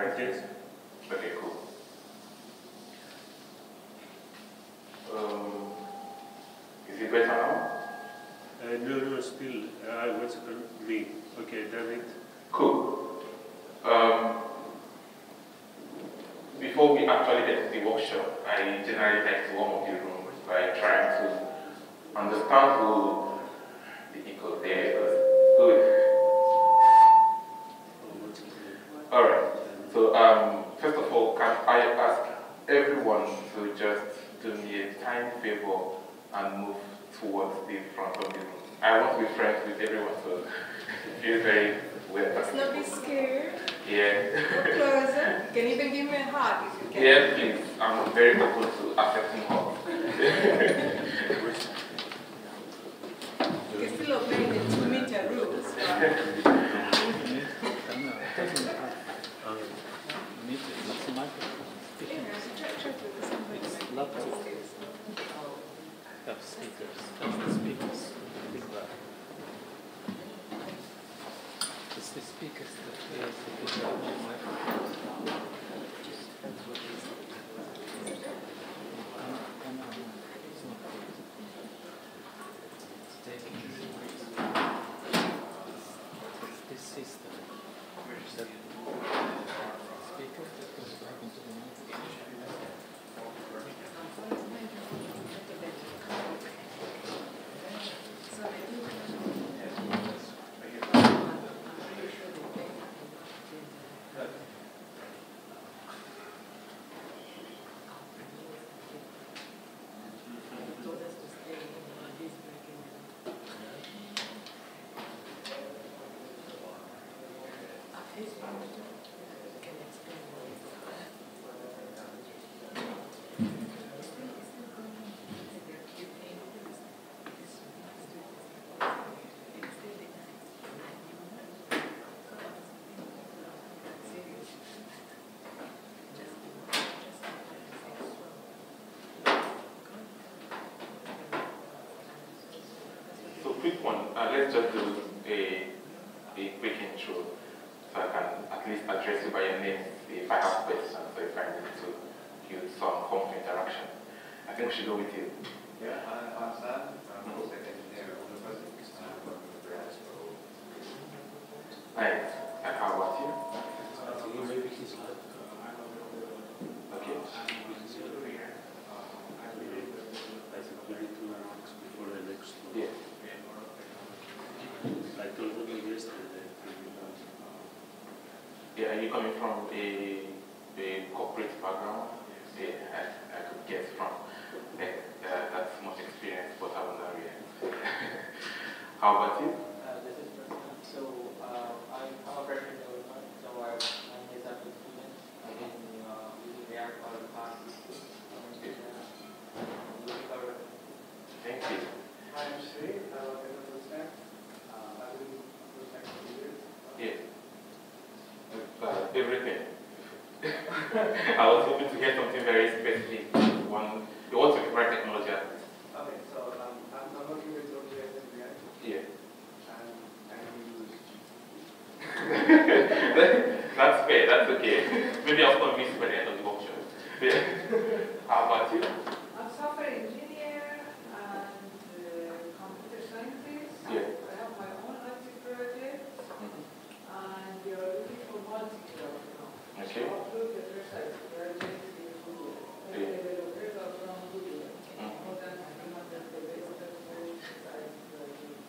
right? Yes. Okay, cool. Is it better now? No, still. What's me? Okay, David. Cool. Before we actually get to the workshop, I generally like to warm up the room by trying to understand who the echo there is. Good. Alright. So first of all, can I ask everyone to just do me a tiny favor and move towards the front of the room? I want to be friends with everyone, so it feels very weird. Let's not be scared. Yeah. Go closer. You can even give me a hug if you can. Yeah, please. I'm very open to accepting hugs. You can still obey the 2-meter rules. It's the speakers that we have to put on the microphone. It's this system. That speaker that goes back into the microphone. So quick one, let's just do a quick intro so I can at least address you by your name if I have questions or if I need to build some form of interaction. I think we should go with you. Yeah, I'm Sam. I'm also an engineer on the project. I'm working with React. Nice. And how about you? Okay. Before the next one. Yeah. I told them yesterday. Yeah, are you coming from a corporate background? Yeah, I could guess from that's much experience, but I will not react. How about you? This is Preston. So I'm a freshman developer, so I'm a sample student. I've been using React for the past 6 years. Looking forward. Thank you. I'm Sri. I'm a full stack. I've been full stack for years. Yeah. Everything. I was hoping to get something very specific. You want to be right technology artist. Okay, so I'm working with AWS and React. Yeah. And That's fair, that's okay. Maybe I'll convince you by the end of the workshop. Yeah. How about you? I'm a software engineer and computer scientist. Yeah. I have my own IT project, and we are looking for multi-cloud now. Okay. So upload the website. We are basically Google. The Yeah. developers are from Google. Mm. More than 300 developers inside the team.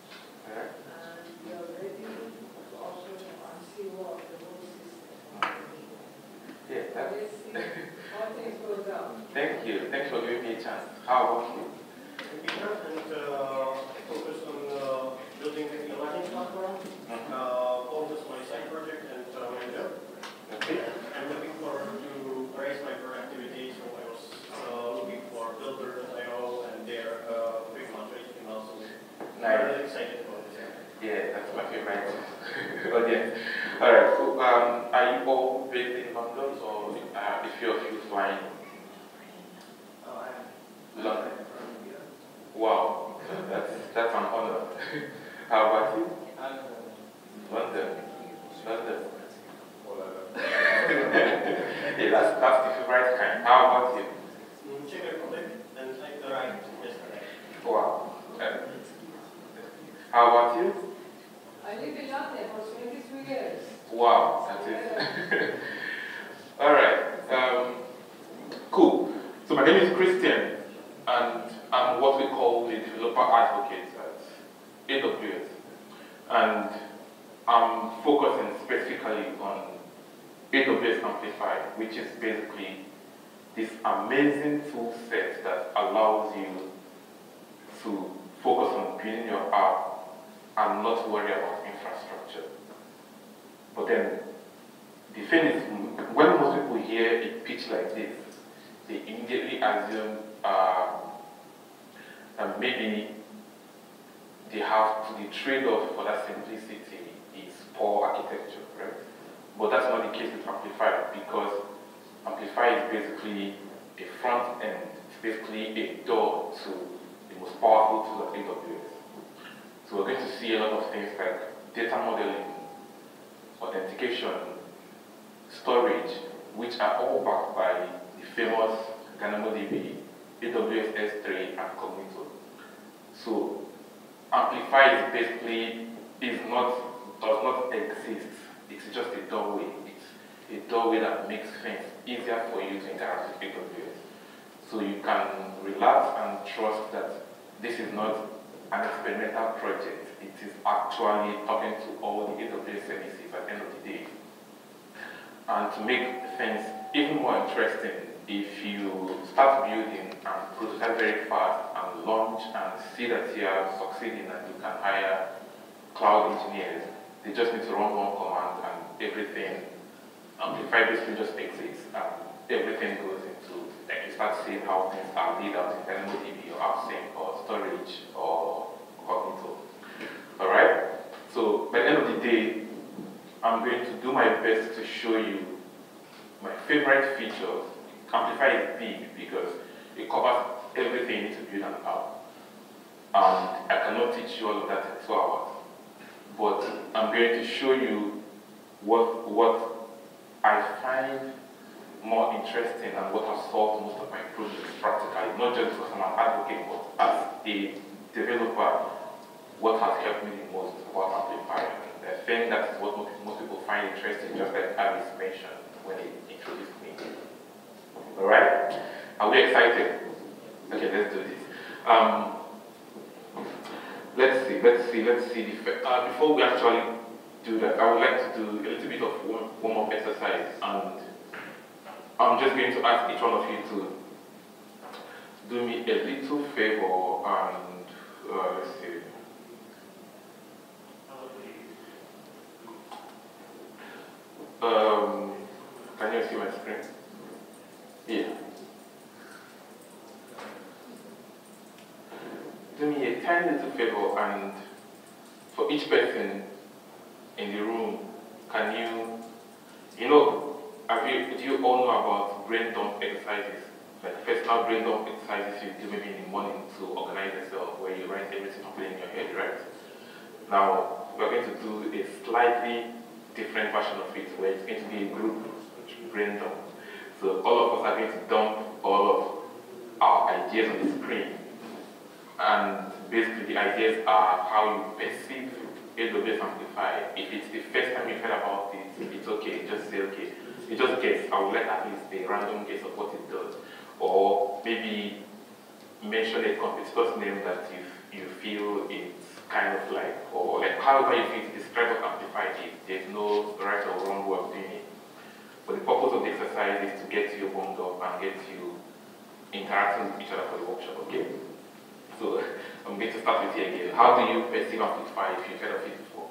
Alright. And we are ready to also unsee what the whole system. Yeah, that's Let's see how things go down. Thank you. Thanks for giving me a chance. How about you? Peter, and focus on building a learning platform. Focus my side project and my job. Okay. I'm looking forward to raise my productivity, so I was looking for builder.io and their Figma tracing also. I'm Nice. really excited about this. Yeah, that's my favorite audience. Alright, so are you all based in London or a few of you flying? London. Wow, that's an honor. How about you? London. London. that's the favorite kind. How about you? Czech Republic and I arrived yesterday. Wow. How about you? I lived in London for 23 years. Wow, that's it. All right. Cool. So my name is Christian, and I'm what we call the developer advocate at AWS. And I'm focusing specifically on AWS Amplify, which is basically this amazing tool set that allows you to focus on building your app and not worry about infrastructure. But then, the thing is, when most people hear a pitch like this, they immediately assume that maybe they have to, the trade-off for that simplicity is poor architecture, right? But that's not the case with Amplify, because Amplify is basically a front end, it's basically a door to the most powerful tools at AWS. So we're going to see a lot of things like data modeling, authentication, storage, which are all backed by the famous DynamoDB, AWS S3, and Cognito. So Amplify is basically does not exist. It's just a doorway. It's a doorway that makes things easier for you to interact with AWS. So you can relax and trust that this is not an experimental project. It is actually talking to all the AWS services at the end of the day. And to make things even more interesting, if you start building and prototype very fast and launch and see that you are succeeding and you can hire cloud engineers, they just need to run one command and everything, Amplify basically just exists and everything goes into, like you start seeing how things are laid out in DynamoDB or AppSync or storage or Cognito. Alright? So by the end of the day, I'm going to do my best to show you my favorite features. Amplify is big because it covers everything you need to build an app. And I cannot teach you all of that in 2 hours. But I'm going to show you what I find more interesting and what has solved most of my problems practically. Not just because I'm an advocate, but as a developer, what has helped me the most about Amplify. And I think that's what most people find interesting, just like Alice mentioned when he introduced me. Alright? Are we excited? Okay, let's do this. Let's see. Before we actually do that, I would like to do a little bit of warm-up exercise, and I'm just going to ask each one of you to do me a little favor and let's see. Can you see my screen? Yeah. Do me a tiny little favor, and for each person in the room, can do you all know about brain dump exercises? Like personal brain dump exercises you do maybe in the morning to organize yourself, where you write everything up in your head, right? Now, we're going to do a slightly different version of it, where it's going to be a group brain dump. So all of us are going to dump all of our ideas on the screen. And basically the ideas are how you perceive AWS Amplify. If it's the first time you've heard about it, it's okay, just say okay. You just guess. I would like at least a random guess of what it does. Or maybe mention a competitor's name that you feel it's kind of like, or like however you feel to describe what Amplify is. There's no right or wrong way of doing it. But the purpose of the exercise is to get you warmed up and get you interacting with each other for the workshop, okay? So I'm going to start with you again. How do you perceive Amplify if you've heard of it before?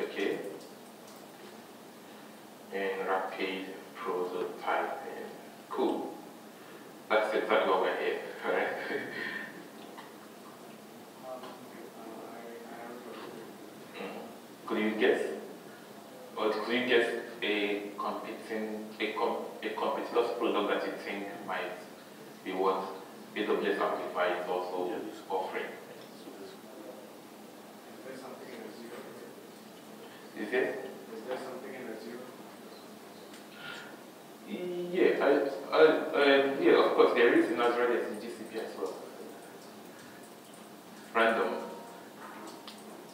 Okay. And rapid prototyping. Cool. That's exactly what we're here, alright? Could you guess? Or could you guess a competitor's product that you think might be what AWS Amplify is also offering? as ready as in GCP as well. Random.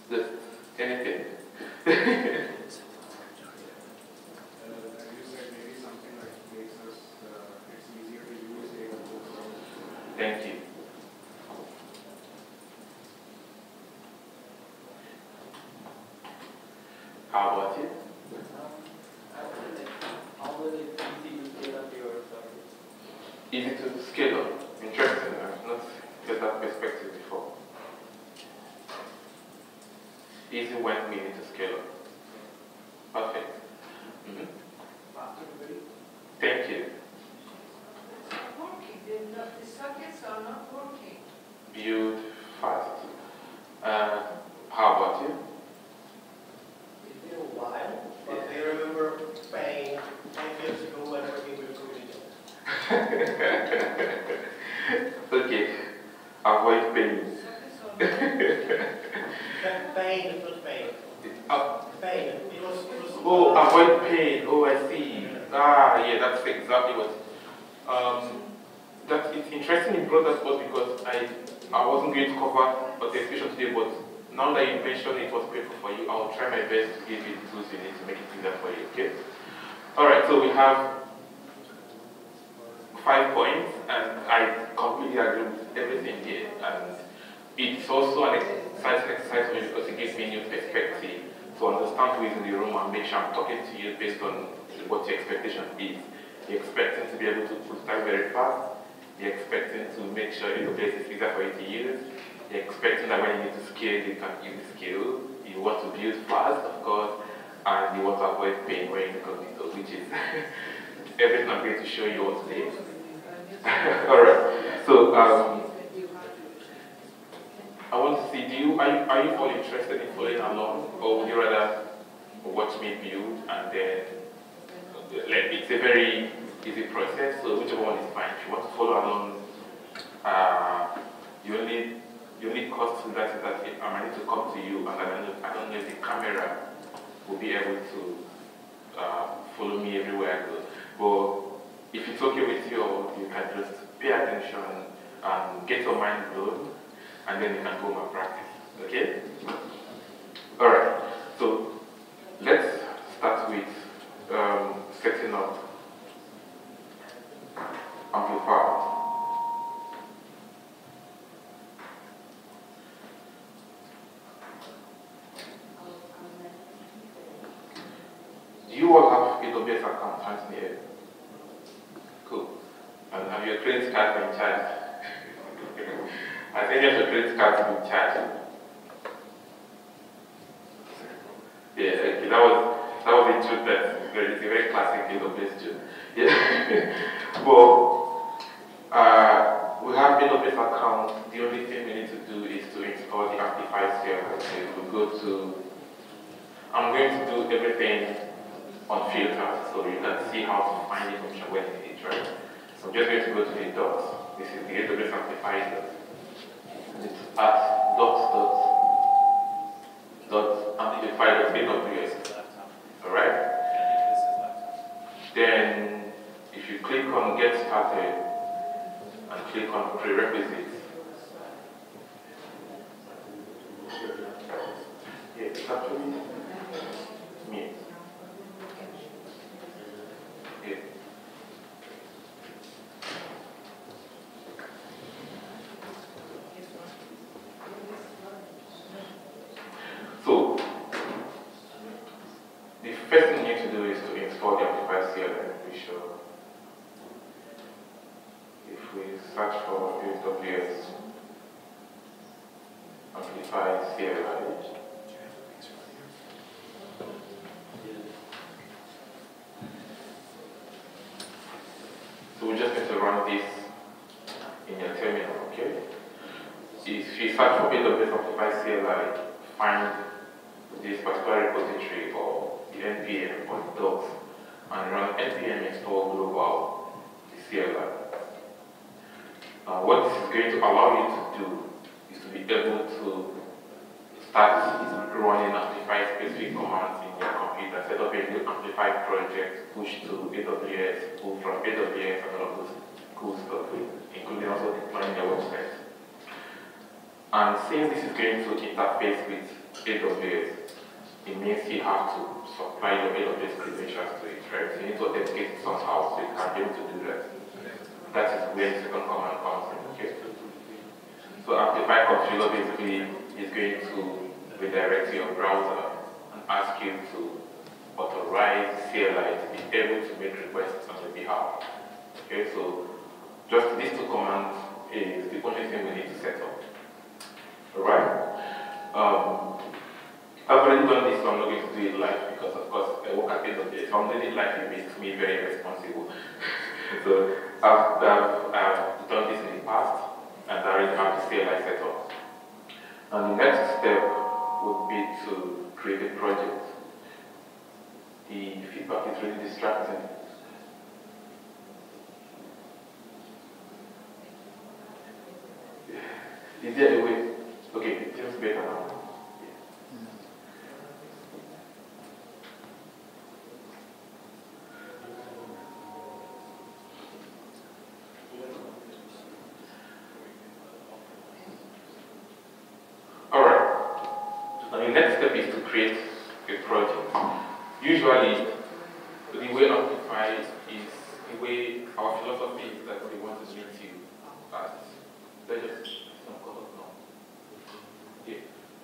Just anything. You said maybe something like makes us, it's easier to use AWS. Thank you. How about you? How will it be easy to scale up your service? Easy to scale up. Interesting. I've not get that perspective before. Easy when we need to scale up. Perfect. Thank you. It's not working. The sockets are not working. Build fast. How about you? It's been a while, but I remember paying 10 years ago when working with Kubernetes. Okay. Avoid pain. Sockets are not working. Pain, it was pain. Pain. It was Oh, avoid pain. Oh, I see. Ah, yeah, that's exactly what. That it's interesting you brought that up because I wasn't going to cover the explanation today, but now that you mentioned it was painful for you, I'll try my best to give you the tools you need to make it easier for you. Okay. All right. So we have 5 points, and I completely agree with everything here. And it's also an exciting exercise for me because it gives me new perspective to understand who is in the room and make sure I'm talking to you based on what your expectation is. You're expecting to be able to start very fast. You're expecting to make sure AWS is easier for you to use. You're expecting that when you need to scale, you can easily scale. You want to build fast, of course, and you want to avoid pain when you incognito, which is everything I'm going to show you all today. Alright, so I want to see, are you all interested in following along, or would you rather watch me build and then, it's a very easy process, so whichever one is fine. If you want to follow along, you only cost to that is that I might need to come to you, and I don't know if the camera will be able to follow me everywhere I go. But if it's okay with you, you can just pay attention and get your mind blown, and then you can go and practice. Okay? Alright, so let's start with setting up Amplify. Do you all have AWS account hands in the air? Cool. And have your credit card been charged? Has any of your credit cards been charged? Yeah, okay, that was a joke it's a very classic AWS joke. Yeah. But we have AWS account. The only thing we need to do is to install the Amplify server. So we go to, I'm going to do everything on filters, so you can see how to find the function when you need it, right? So I'm just going to go to the dots. This is the AWS Amplify dot. It's at amplify.aws. Alright? Then if you click on get started and click on prerequisites, yeah, it's actually me. Yeah. So the first thing you need to do is to install the Amplify CLI. We show. If we search for AWS Amplify CLI, so we're just going to run this in your terminal, okay? If you search for AWS Amplify CLI, find this particular repository or the npm or the docs and run npm install global CLI. What this is going to allow you to do is to be able to start running Amplify specific commands in your computer, set up a new Amplify project, push to AWS, pull from AWS, and all of those cool stuff, including also deploying your website. And since this is going to interface with AWS, it means you have to supply your AWS credentials to it, right? So you need to authenticate it somehow so you can be able to do that. That is where the second command comes in, okay? So Amplify Configure basically is going to redirect your browser and ask you to authorize CLI to be able to make requests on your behalf. Okay, so just these two commands is the only thing we need to set up. Alright? I've already done this, so I'm not going to do it live because, of course, I work at AWS. So I'm doing it live, it makes me very responsible. So I've done this in the past, and I already have the CLI set up. And the next step would be to create a project. The feedback is really distracting. Is there a way? Okay, it feels better now. The next step is to create a project. Usually, the way Amplify is, the way our philosophy is that we want to meet you at,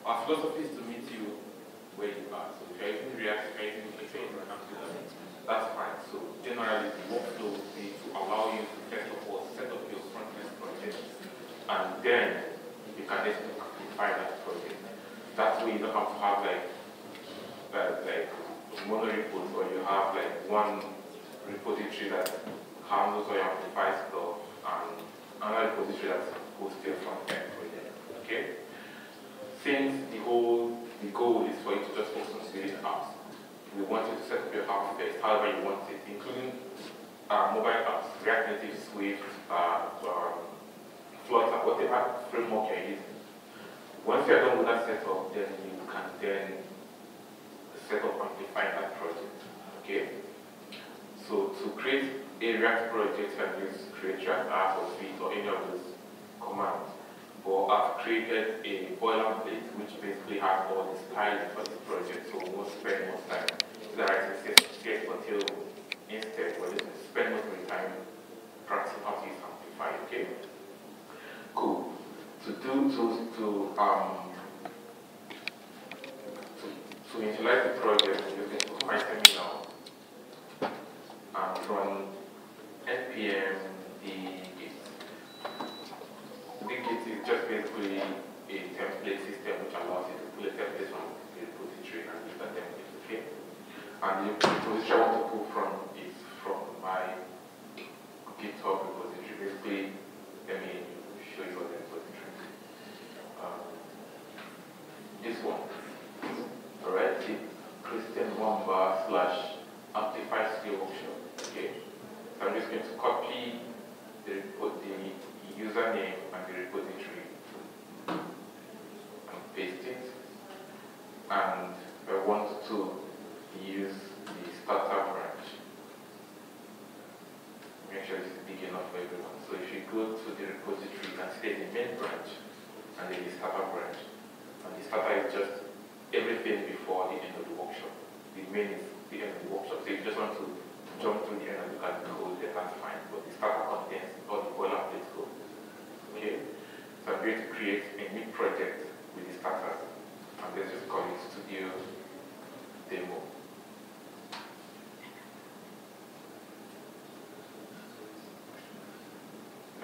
our philosophy is to meet you where you are. So if you're using React, if you're using Figma, that's fine. So generally, the workflow would be to allow you to first of all set up your front-end project, and then you can just amplify that project. That way you don't have to have like monorepos, or you have like one repository that handles all your Amplify stuff and another repository that hosts your front-end project. Okay? Since the goal is for you to just focus on building apps, we want you to set up your app first, however you want it, including mobile apps, React Native, Swift, Flutter, whatever framework you're using. Once you're done with that setup, then you can then set up Amplify that project. Okay? So to create a React project, you can use create React app or Vite or any of those commands. But I've created a boilerplate which basically has all the styling for this project, so we won't spend much time writing CS until instead we're just going to spend most of the time practicing how to use Amplify. Okay? Cool. To initialize the project, you're going to find terminal and run npm dgit. Dgit is just basically a template system which allows you to pull a template from the repository and use that template. Okay? And the repository I want to pull from is from my GitHub repository. Basically, let me show you what the repository. This one. Alright, see Nwamba / Amplify skill workshop. Okay. So I'm just going to copy the username and the repository and paste it. And I want to use the starter branch. Make sure this is big enough for everyone. So if you go to the repository, you can see the main branch and then the starter branch. And the starter is just everything before the end of the workshop. The main is the end of the workshop. So if you just want to jump to the end and look at the code, then that's fine. But the starter contains all the boilerplate code. Okay? So I'm going to create a new project with the starters. And let's just call it Studio Demo.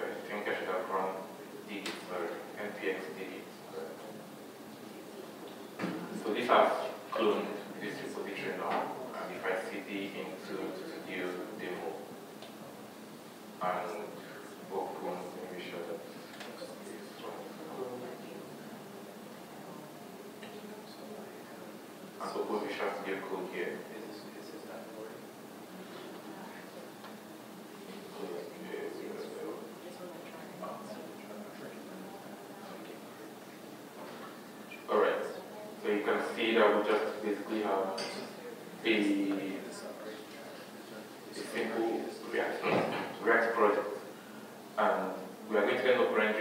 I think I should have run dgit, sorry, npx dgit. So this has cloned this repository now, and if I cd into Studio Demo and open, let me show that this one. And open Visual Studio Code here. Alright. So you can see that we just basically have a simple React project.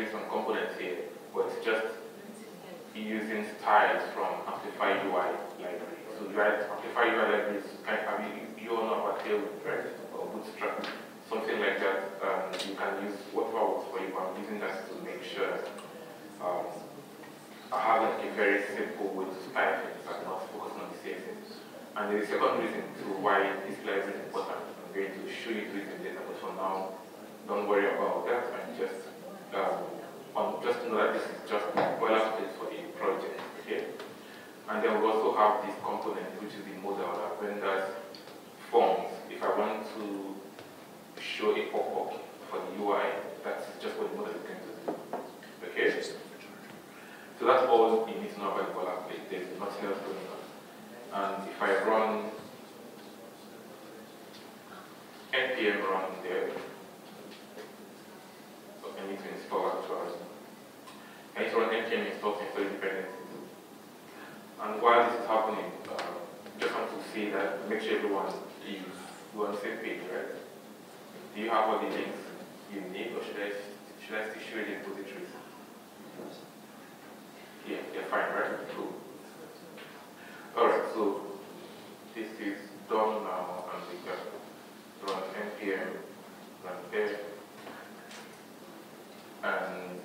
showing some components here, but it's just using styles from Amplify UI library. So Amplify UI library is kind of, you all know about Tailwind, right? Or Bootstrap, something like that. You can use whatever works for you, but I'm using that to make sure I have like a very simple way to style things and not focus on the CSS. And the second reason to why this library is important, I'm going to show you the reason later, but for now, don't worry about that, and just know that this is just boilerplate for the project, okay? And then we also have this component, which is the model that renders forms. If I want to show a pop-up for the UI, that's just what the model is going to do, okay? So that's all you need to know about the boilerplate. There's nothing else going on. And if I run npm run there, so I need to install actually. I need to run npm install sensor dependencies. And while this is happening, just want to see that, make sure everyone is on the same page, right? Do you have all the links you need, or should I still show you the repositories? Yeah, they're fine, right? Cool. Alright, so this is done now, and we can run npm run there, and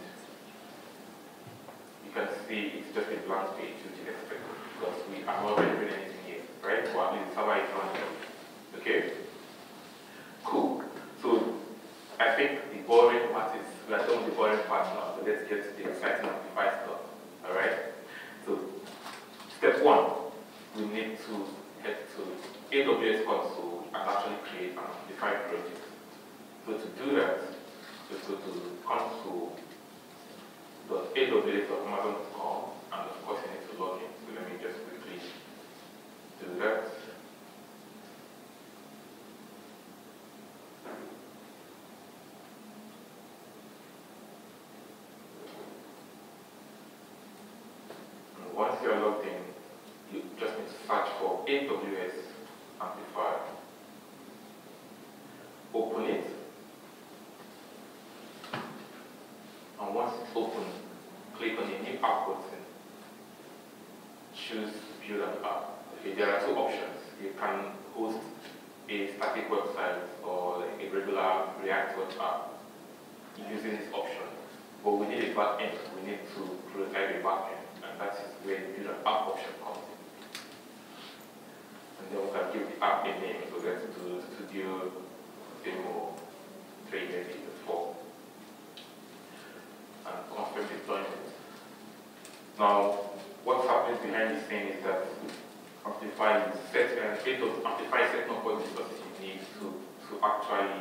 you can see it's just a blank page, which is expected because we are not really doing anything here, right? Well, at least the server is running. Okay? Cool. So I think the boring part is, we are done with the boring part now, so let's get to the exciting Amplify stuff. Alright? So step one, we need to head to AWS console and actually create an Amplify project. So to do that, just go to console.aws.amazon.com, and of course you need to log in. So let me just quickly do that. And once you're logged in, you just need to search for AWS Amplify. Open it. And once it's open, click on the new app button. Choose build an app. Okay, there are two options. You can host a static website or like a regular React web app using this option. But we need a backend. We need to prototype a backend, and that is where the build an app option comes in. And then we can give the app a name. So let's do Studio Demo 3 maybe 4. And confirm deployment. Now, what's happening behind the scene is that Amplify is setting up all the resources you need to actually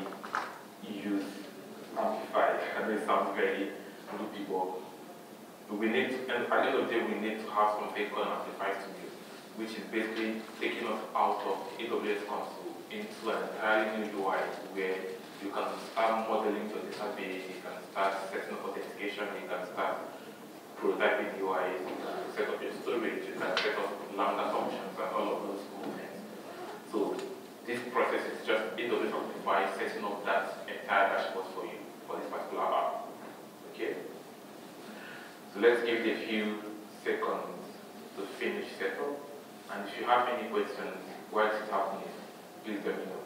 use Amplify. I know it sounds very loopy, but we need to, and at the end of the day, we need to have something called Amplify Studio, which is basically taking us out of AWS console into an entirely new UI where you can start modeling your database, you can start setting up authentication, you can start prototyping UIs, you can set up your storage, you can set up Lambda functions and all of those cool things. So this process is just AWS Amplify setting up that entire dashboard for you for this particular app. Okay? So let's give it a few seconds to finish setup. And if you have any questions while it's happening, please let me know.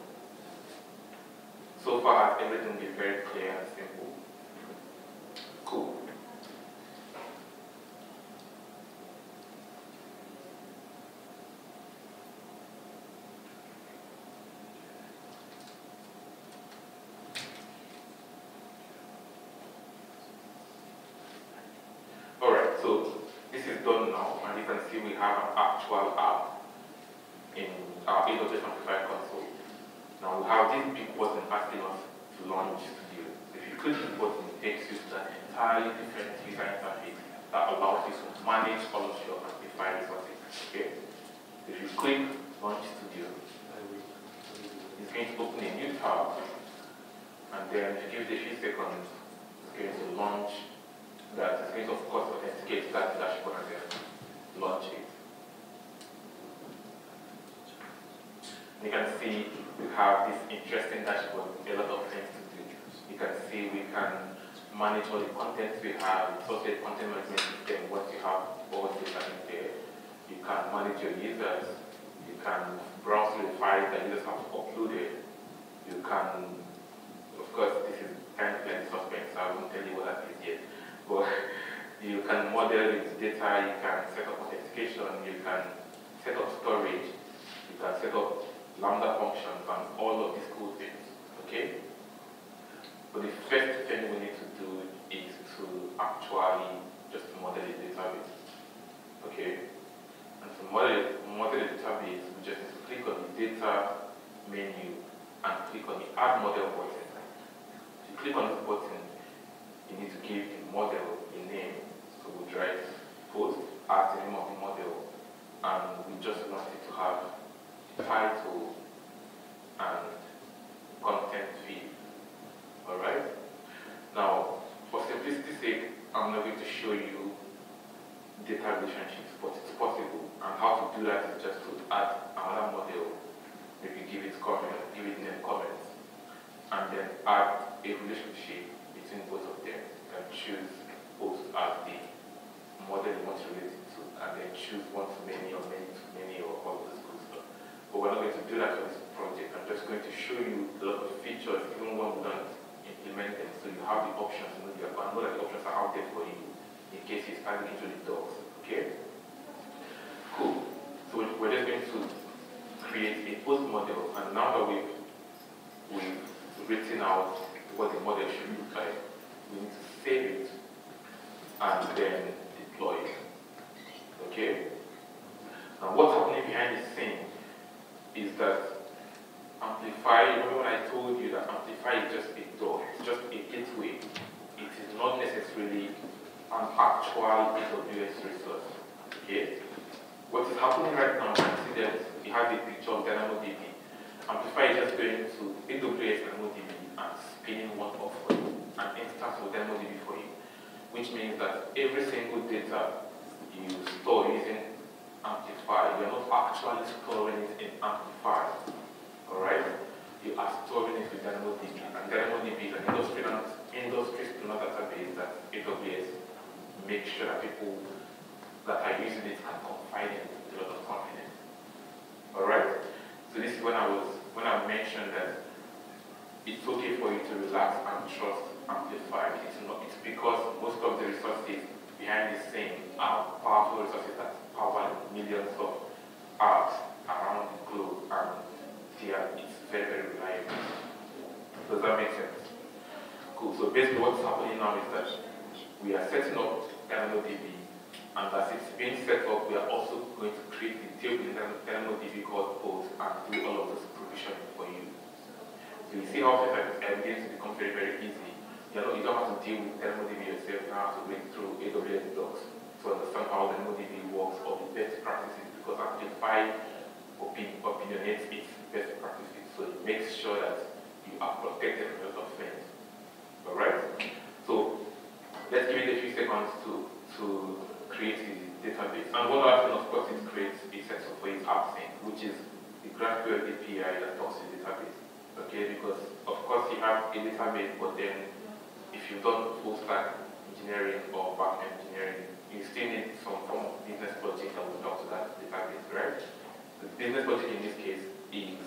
So far, everything is very clear and simple. Cool. Alright, so this is done now, and you can see we have an actual app in our AWS Amplify console. Now we have this big button asking us to launch Studio. If you click the button, it takes you to an entirely different user interface that allows you to manage all of your Amplify resources. Okay? If you click Launch Studio, it's going to open a new tab, and then if you give it a few seconds, it's going to launch that. It's going to, of course, authenticate that dashboard and then launch it. You can see we have this interesting dashboard, a lot of things to do. You can see we can manage all the content we have, associate content management system, once you have all the data in there. You can manage your users. You can browse through the files that users have uploaded. You can, of course, this is kind of like suspense, so I won't tell you what that is yet. But you can model its data, you can set up authentication, you can set up storage, you can set up Lambda functions and all of these cool things, okay? But the first thing we need to do is to actually just model a database, okay? And to model a database, we just need to click on the data menu and click on the add model button. If you click on this button, you need to give the model a name. So we'll write post as the name of the model, and we just want it to have title and content feed. Alright? Now, for simplicity's sake, I'm not going to show you data relationships, but it's possible. And how to do that is just to add another model, maybe give it name comments, and then add a relationship between both of them. You can choose post as the model you want to relate it to, and then choose one-to-many or many-to-many or all this good stuff. But we're not going to do that for this project. I'm just going to show you a lot of features, even when we don't implement them, so you have the options. You know that the options are out there for you in case you start into the docs. Okay? Cool. So we're just going to create a post model, and now that we've written out what the model should look like, we need to save it and then deploy it. Okay? Now what's happening behind the scene is that Amplify, remember when I told you that Amplify is just a door, it's just a gateway. It is not necessarily an actual AWS resource. Okay? What is happening right now, you see that we have a picture of DynamoDB. Amplify is just going to AWS DynamoDB and spinning one off for you, an instance of DynamoDB for you, which means that every single data you store using Amplify, you're not actually storing it in Amplify. Alright? You are storing it with DynamoDB, and DynamoDB is an industry-standard database that AWS makes sure that people that are using it can confide in with a lot of confidence. Alright? So this is when I mentioned that it's okay for you to relax and trust Amplify. It's because most of the resources behind the scene are powerful resources that power millions of apps around the globe, and it's very, very reliable. Does that make sense? Cool. So basically what's happening now is that we are setting up DynamoDB, and as it's being set up, we are also going to create the table in DynamoDB called post and do all of this provisioning for you. So you see how things are beginning to become very, very easy. You don't have to deal with DynamoDB yourself. You don't have to read through AWS docs to understand how DynamoDB works or the best practices, because Amplify opinionates its best practices, so it makes sure that you are protected from a lot of things. Alright? So let's give it a few seconds to create the database. And one other thing, of course, it creates a setup for its AppSync, which is the GraphQL API that talks to the database. Okay, because of course you have a database, but then if you've done full stack engineering or backend engineering, you still need some form of business logic that will talk to that database, right? The business logic in this case is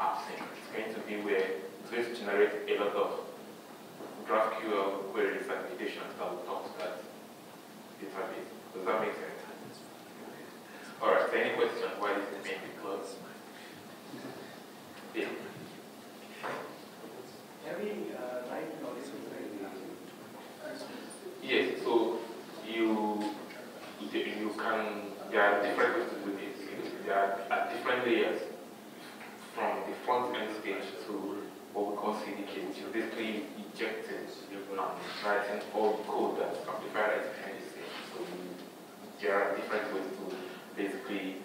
AppSync. It's going to be where it's going to generate a lot of GraphQL queries and annotations that will talk to that database. Does that make sense? Alright, so any questions while this is being deployed? Yeah. Yes, so you can, there are different ways to do this. There are different layers from the front end stage to what we call CDK, which is basically injecting and writing all the code that Amplify writes behind the scenes. So there are different ways to basically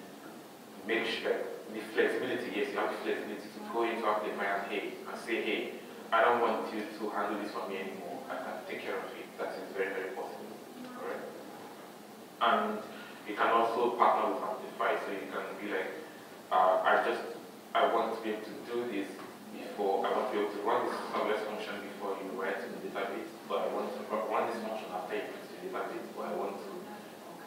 make sure the flexibility, yes, you have the flexibility to go into Amplify and say, hey, I don't want you to handle this for me anymore. I can take care of it. That is very, very possible. Alright? And you can also partner with Amplify, so you can be like, I want to be able to do this before, I want to be able to run this serverless function before you write to the database, but I want to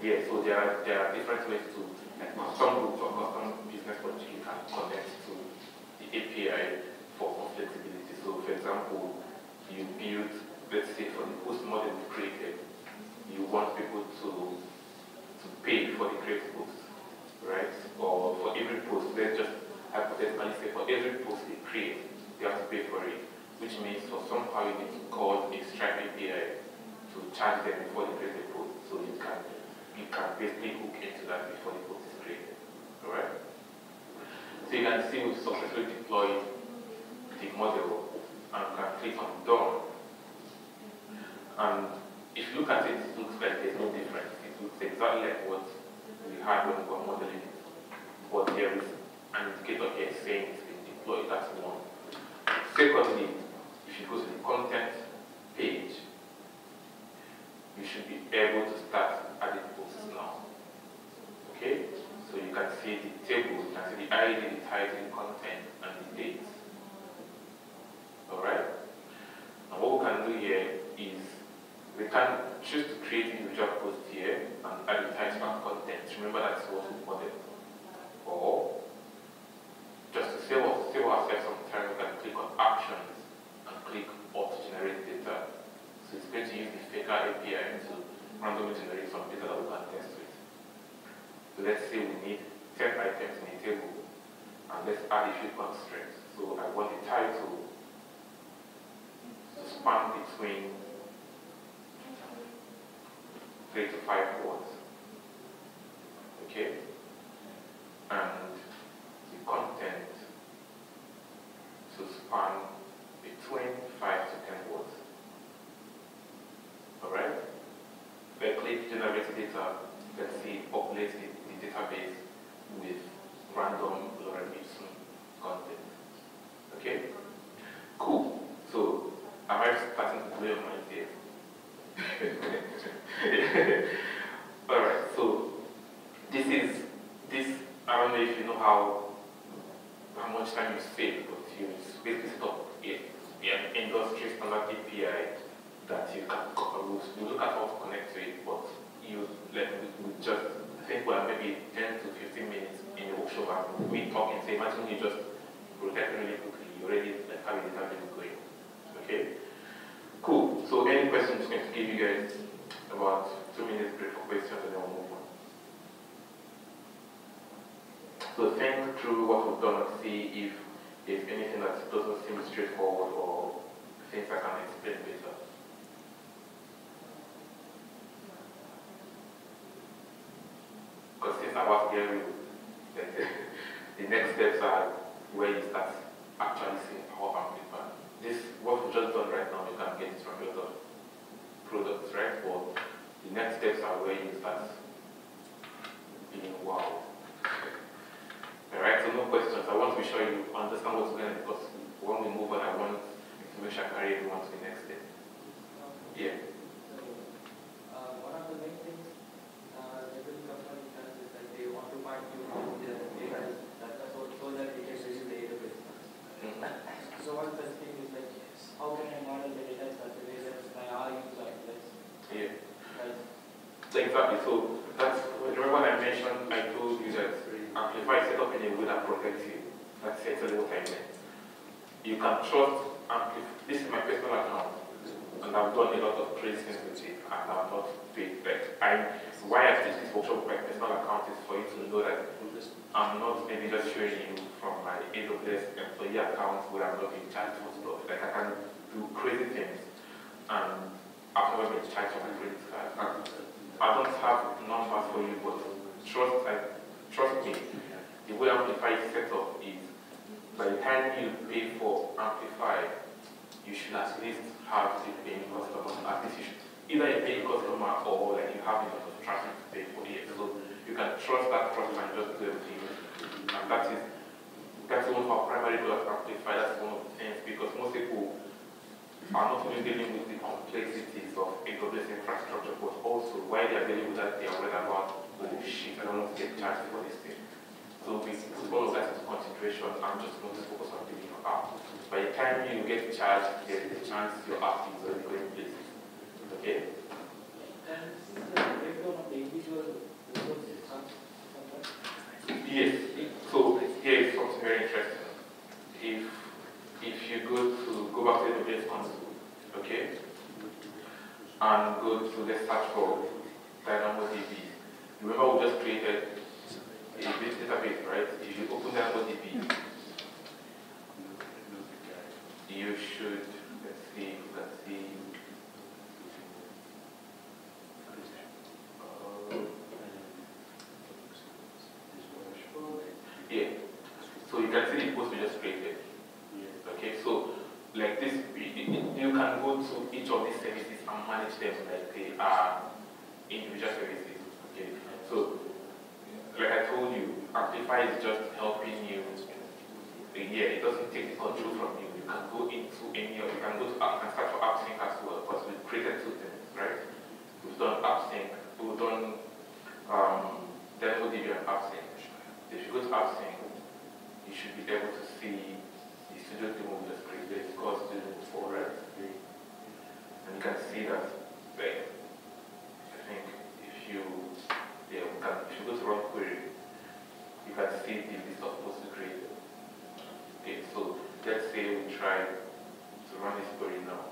Yeah, so there are different ways to, like custom groups or custom business logic you can connect to the API for some flexibility. So for example, you build, let's say for the post model you created, you want people to pay for the create post, right? Or for every post, let's just hypothetically say for every post they create, they have to pay for it, which means for somehow you need to call a Stripe API to charge them before they create a post. So you can basically hook into that before the post is created. Alright? So you can see we've successfully deployed the model and you can click on done. And if you look at it, it looks like there's no difference. It looks exactly like what we had when we were modeling it. But there is an indicator here saying it's been deployed. That's one. Secondly, if you go to the content page, you should be able to start adding posts now. Okay? So you can see the table, you can see the ID, the title, the content, and the dates. Alright? And what we can do here is we can choose to create individual posts here and add the title and content. Remember that's what we modeled. Or just to save ourselves some time, we can click on actions and click auto-generate data. So it's going to use the Figma API to randomly generate some data that we can test with. So let's say we need 10 items in a table, and let's add a few constraints. So I want the title to span between 3 to 5 words. Okay? And the content to span between 5 to 10 words. Alright? If I click generate data, you can see it populates the database with random lorem ipsum content. Okay? Cool. So, am I starting to blow your mind here? Alright, so this I don't know if you know how much time you save, but you basically set up an industry standard API that you can use. You look at how to connect to it, but you just think well maybe 10 to 15 minutes in the workshop and we talk and say, imagine you just protect really quickly, you already have a database going. Okay? Cool. So any questions? I'm going to give you guys about 2 minutes break for questions and then we'll move on. So think through what we've done and see if there's anything that doesn't seem straightforward or things I can explain better. Because since I was here, the next steps are where you start actually seeing Power Amplify. This, what we've just done right now, you can get it from your other products, right? But the next steps are where you start being wow. Alright, so no questions. I want to be sure you understand what's going on because when we move on, I want to make sure I carry everyone to the next step. Yeah. One of the main things every company does is that they want to find new data so that they can reduce the AWS. So one such thing is like, how can I model the data in such a way that my R use like this? Yeah. Right. Exactly. So that's, remember when I mentioned, I told you that Amplify is set up in a way that protects you. That's exactly what I meant. You can trust Amplify. This is my personal account, and I've done a lot of crazy things with it, and I've not paid back. Why I teach this workshop with my personal account is for you to know that I'm not maybe just showing you from my AWS employee account where I'm not being charged for stuff. Like I can do crazy things, and I've never been charged for my credit card. I don't have numbers for you, but trust me, the way Amplify is set up is by the time you pay for Amplify, you should at least have a paying customer. At least you should either a paying customer or like you have a lot of traffic to pay for it. So you can trust that trust and just do everything. And that's one of our primary goals at Amplify. That's one of the things because most people are not only dealing with the complexities of AWS infrastructure, but also while they are dealing with that, they are worried about, oh shit, I don't want to get charged for this thing. So we put all of that into consideration and just want to focus on building your app. By the time you get charged, there is a chance your app is already going places. Okay? And this is a breakdown of the individual for DynamoDB. Remember we just created a big database, right? If you open DynamoDB, you should, let's see, you can see. Yeah. So you can see the post we just created. Okay, so like this, you can go to each of these services and manage them like they are individual services. Okay, so like I told you, Amplify is just helping you. Yeah, it doesn't take the control from you. You can go into any of, you can go to app and start for AppSync as well, because we've created two things, right? We've done AppSync, we've done DynamoDB and AppSync. If you go to AppSync, you should be able to see the studio demo we just created. It's called Studio Demo 4, right? And you can see that, like, I think if you go to run query, you can see the list of posts we created. Okay, so let's say we try to run this query now.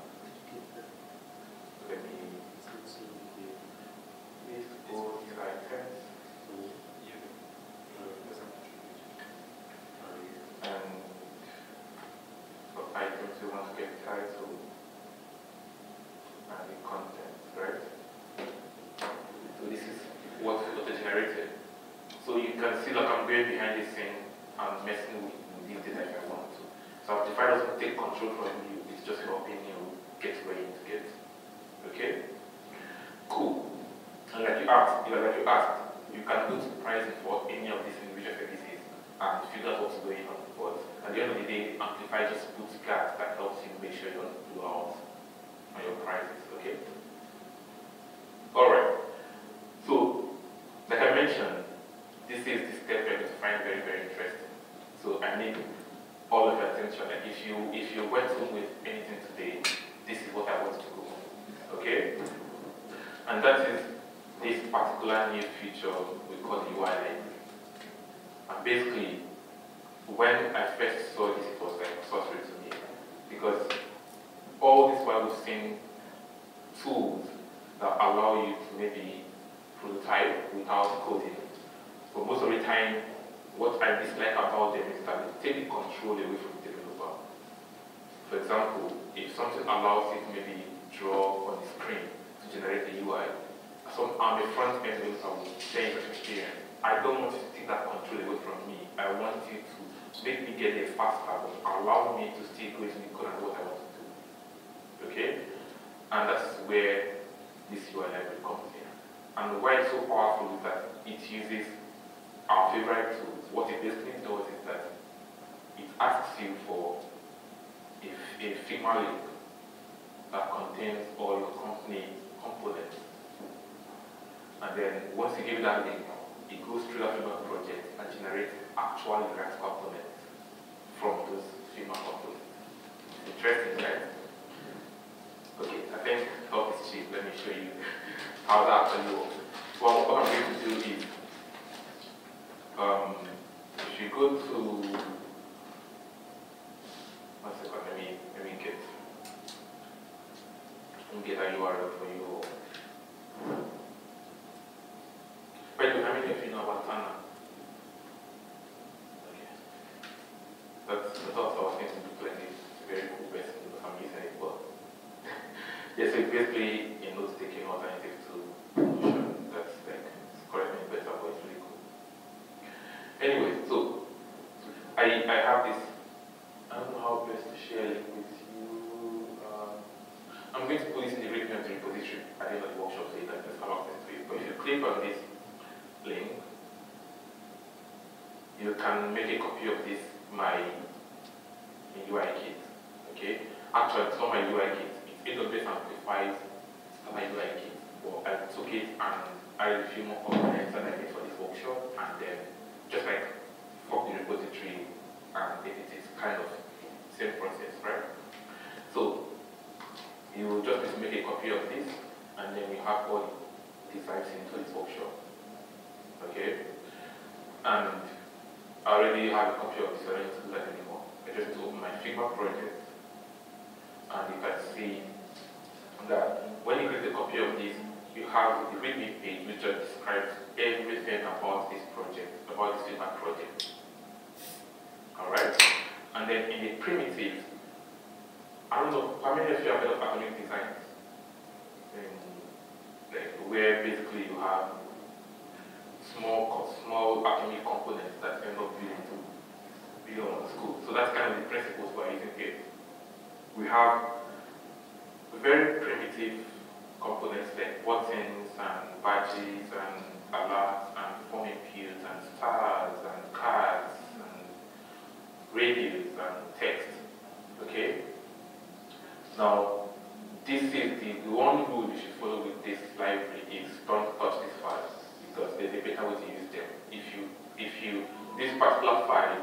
Let me go to items. And for items, we want to get title and the content, right? So this is what we auto-generated. So you can see like I'm going behind this thing and messing with this data if I want to. So Amplify doesn't take control from you, it's just helping you get where you need to get. Okay? Cool. And like you asked, you can go to pricing for any of these individual services and figure out what's going on. But at the end of the day, Amplify just puts gas that helps you make sure you don't blow out on your prices. Okay? Alright. So, like I mentioned, this is the step you're going to find very, very interesting. So I need all of your attention. Like if you went home with anything today, this is what I want to go home. Okay? And that is this particular new feature we call the UI library. And basically, when I first saw this, it was like sorcery to me. Because all this while we've seen tools that allow you to maybe prototype without coding. But most of the time, what I dislike about them is that they take the control away from the developer. For example, if something allows you to maybe draw on the screen to generate a UI, I'm a front end developer, I will change that experience. I don't want you to take that control away from me. I want you to make me get there faster, but allow me to still go into the code and what I want to do. Okay? And that's where this UI library comes in. And why it's so powerful is that it uses our favorite tools. What it basically does is that it asks you for a Figma link that contains all your company components. And then once you give it that link, it goes through that Figma project and generates actual React components from those Figma components. Interesting, right? Okay, I think help is cheap. Let me show you how that actually works. So what I'm going to do is, if you go to, one second, let me get a URL for you. By the way, how many of you know about Tana? Okay. That's also I think to look like this very cool person because I'm using it, but yeah, so it's basically a note-taking alternative to Notion. That's like, correct me better, but it's really cool. Anyway, so I have this, I don't know how best to share it with you. I'm going to put this in the repo repository at the end of the workshop so you can just have access to it. But if you click on this link, you can make a copy of this, my UI kit. Okay? Actually, it's not my UI kit. It's AWS Amplify my UI kit. But I took it and added a few more components that I made for this workshop, and then just like fork the repository and edit it. Kind of same process, right? So you just need to make a copy of this, and then we have all the designs into this workshop. Okay? And I already have a copy of this, I don't need to do that anymore. I just need to open my Figma project, and you can see that when you create a copy of this, you have the README page which just describes everything about this project, about this Figma project. Alright? And then in the primitives, I don't know, how many of you have heard of atomic designs? Like where basically you have small atomic components that end up building on the school. So that's kind of the principles we're using here. We have very primitive components like buttons and badges and alerts and forming fields and stars and cards and radios and text. Okay? Now, this is the one rule you should follow with this library is don't touch these files because there's a better way to use them. This particular file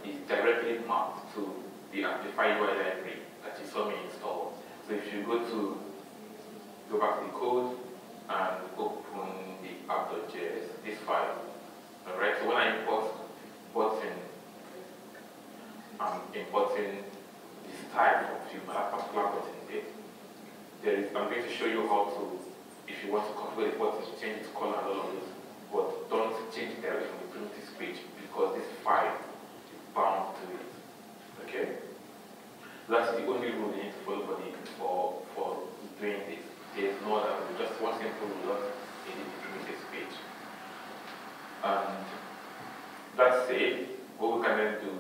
is directly mapped to the Amplify UI library that you saw me install. So if you go back to the code and open the app.js, this file. Alright, so when I import button, I'm importing the style from Figma, that particular button there. I'm going to show you how to, if you want to configure the button, change its color and all of those, but don't change it directly from the primitive page because this file is bound to it. Okay? That's the only rule you need to follow for doing this. There's no other rule, just one simple rule in the primitive page. And that said, what we can then do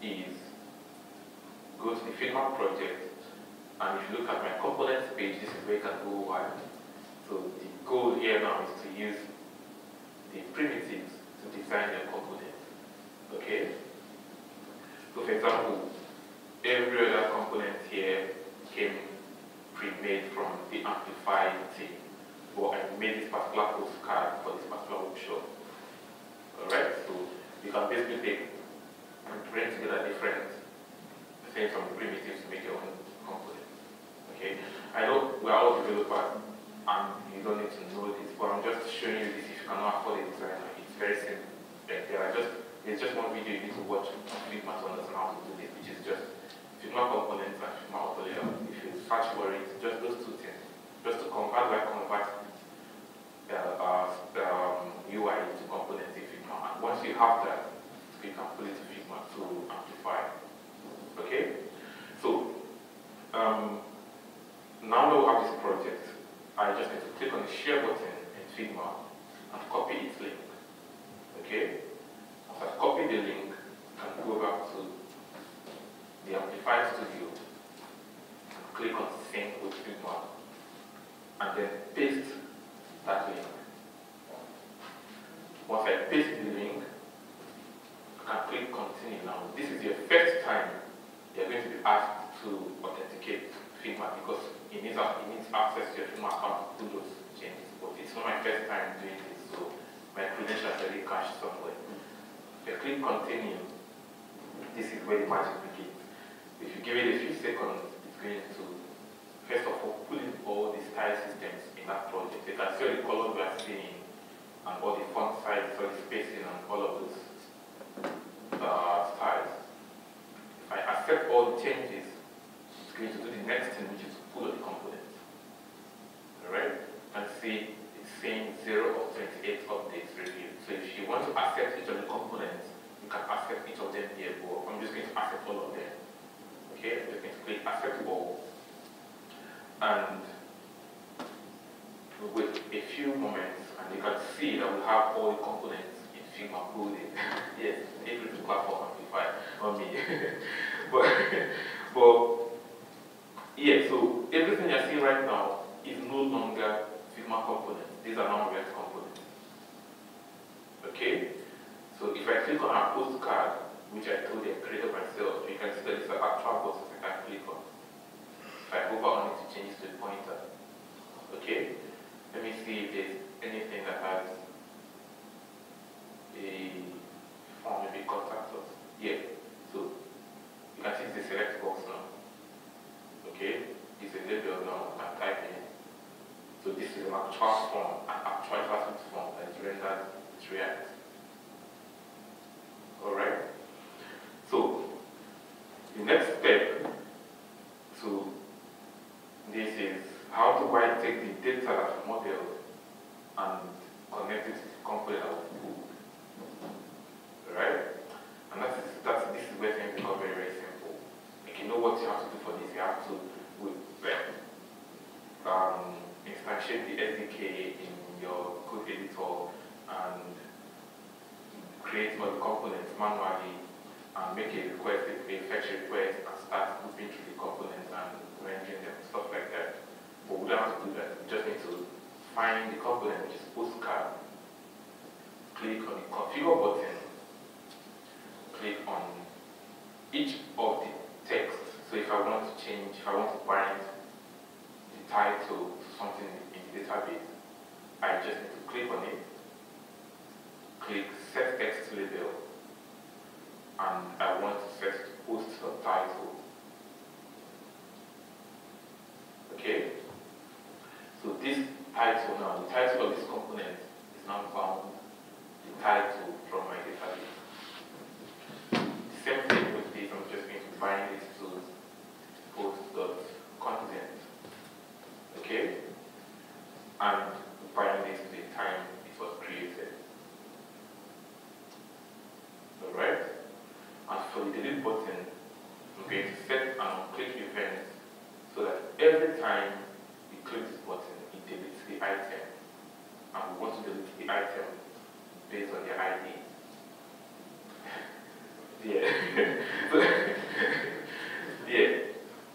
is go to the Figma project, and if you look at my components page, this is where you can go wide. So the goal here now is to use the primitives to design your components. Okay? So for example, every other component here came pre-made from the Amplify team. But I made this particular postcard for this particular workshop. Alright, so you can basically take and bring together different things from the primitives to make your own component. Okay? I know we're all developers and you don't need to know this, but I'm just showing you this if you cannot afford a designer. It's very simple. Like there's just one video you need to watch on Figma to understand how to do this, which is just Figma components and Figma auto layout. If you search for it, just those two things. Just to convert UI to components in Figma. And once you have that, you can put it to Figma to amplify. Okay? So, now that we have this project, I just need to click on the share button in Figma and copy its link. Okay? Once I've copied the link, I can go back to the Amplify Studio and click on Sync with Figma and then paste that link. Once I paste the link, I can click Continue. Now, this is your first time you're going to be asked to authenticate Figma because it needs access to your Figma account to do those changes. But it's not my first time doing this, so my credentials are already cached somewhere. If I click Continue, this is where the magic begins. If you give it a few seconds, it's going to, first of all, pull in all the style systems in that project. You can see all the colors we are seeing, and all the font size, all the spacing, and all of those styles. If I accept all the changes, it's going to do the next thing, which is to pull up the components. Alright? And see it's saying 0 of 28 updates review. So if you want to accept each of the components, you can accept each of them here, but I'm just going to accept all of them. Okay? I'm just going to click accept all. And wait a few moments, and you can see that we have all the components in Figma coded. Yes, every platform Amplify, not me. but yeah, so everything you're seeing right now is no longer Figma components. These are now React components. Okay? So if I click on our postcard, which I told you I created myself, you can see that it's an actual button I can click on. If I hover on it to change to a pointer. Okay? Let me see if there's anything that has a form, maybe contact us. Yeah. So you can see it's a select box now. Okay? It's a label now, I'm typing it. So this is an actual form, an actual connect it to the component I will pull. Right? And this is where things become very, very simple. Like, you know what you have to do for this. You have to instantiate the SDK in your code editor and create all the components manually and make a request, a fetch request, and start moving through the components and rendering them, stuff like that. But we don't have to do that. We just need to find the component, which is postcard, click on the configure button, click on each of the text. So if I want to change, if I want to bind the title to something in the database, I just need to click on it, click set text label, and I want to set post title. Okay? So this title now, the title of this component is now bound the title from my database. The same thing with this, I'm just going to bind this to post.content. Okay? And bind this to the time it was created. Alright? And for the delete button, I'm going to set an on-click event so that every time you click this button, it deletes the item. And we want to delete the item based on the ID. Yeah. Yeah.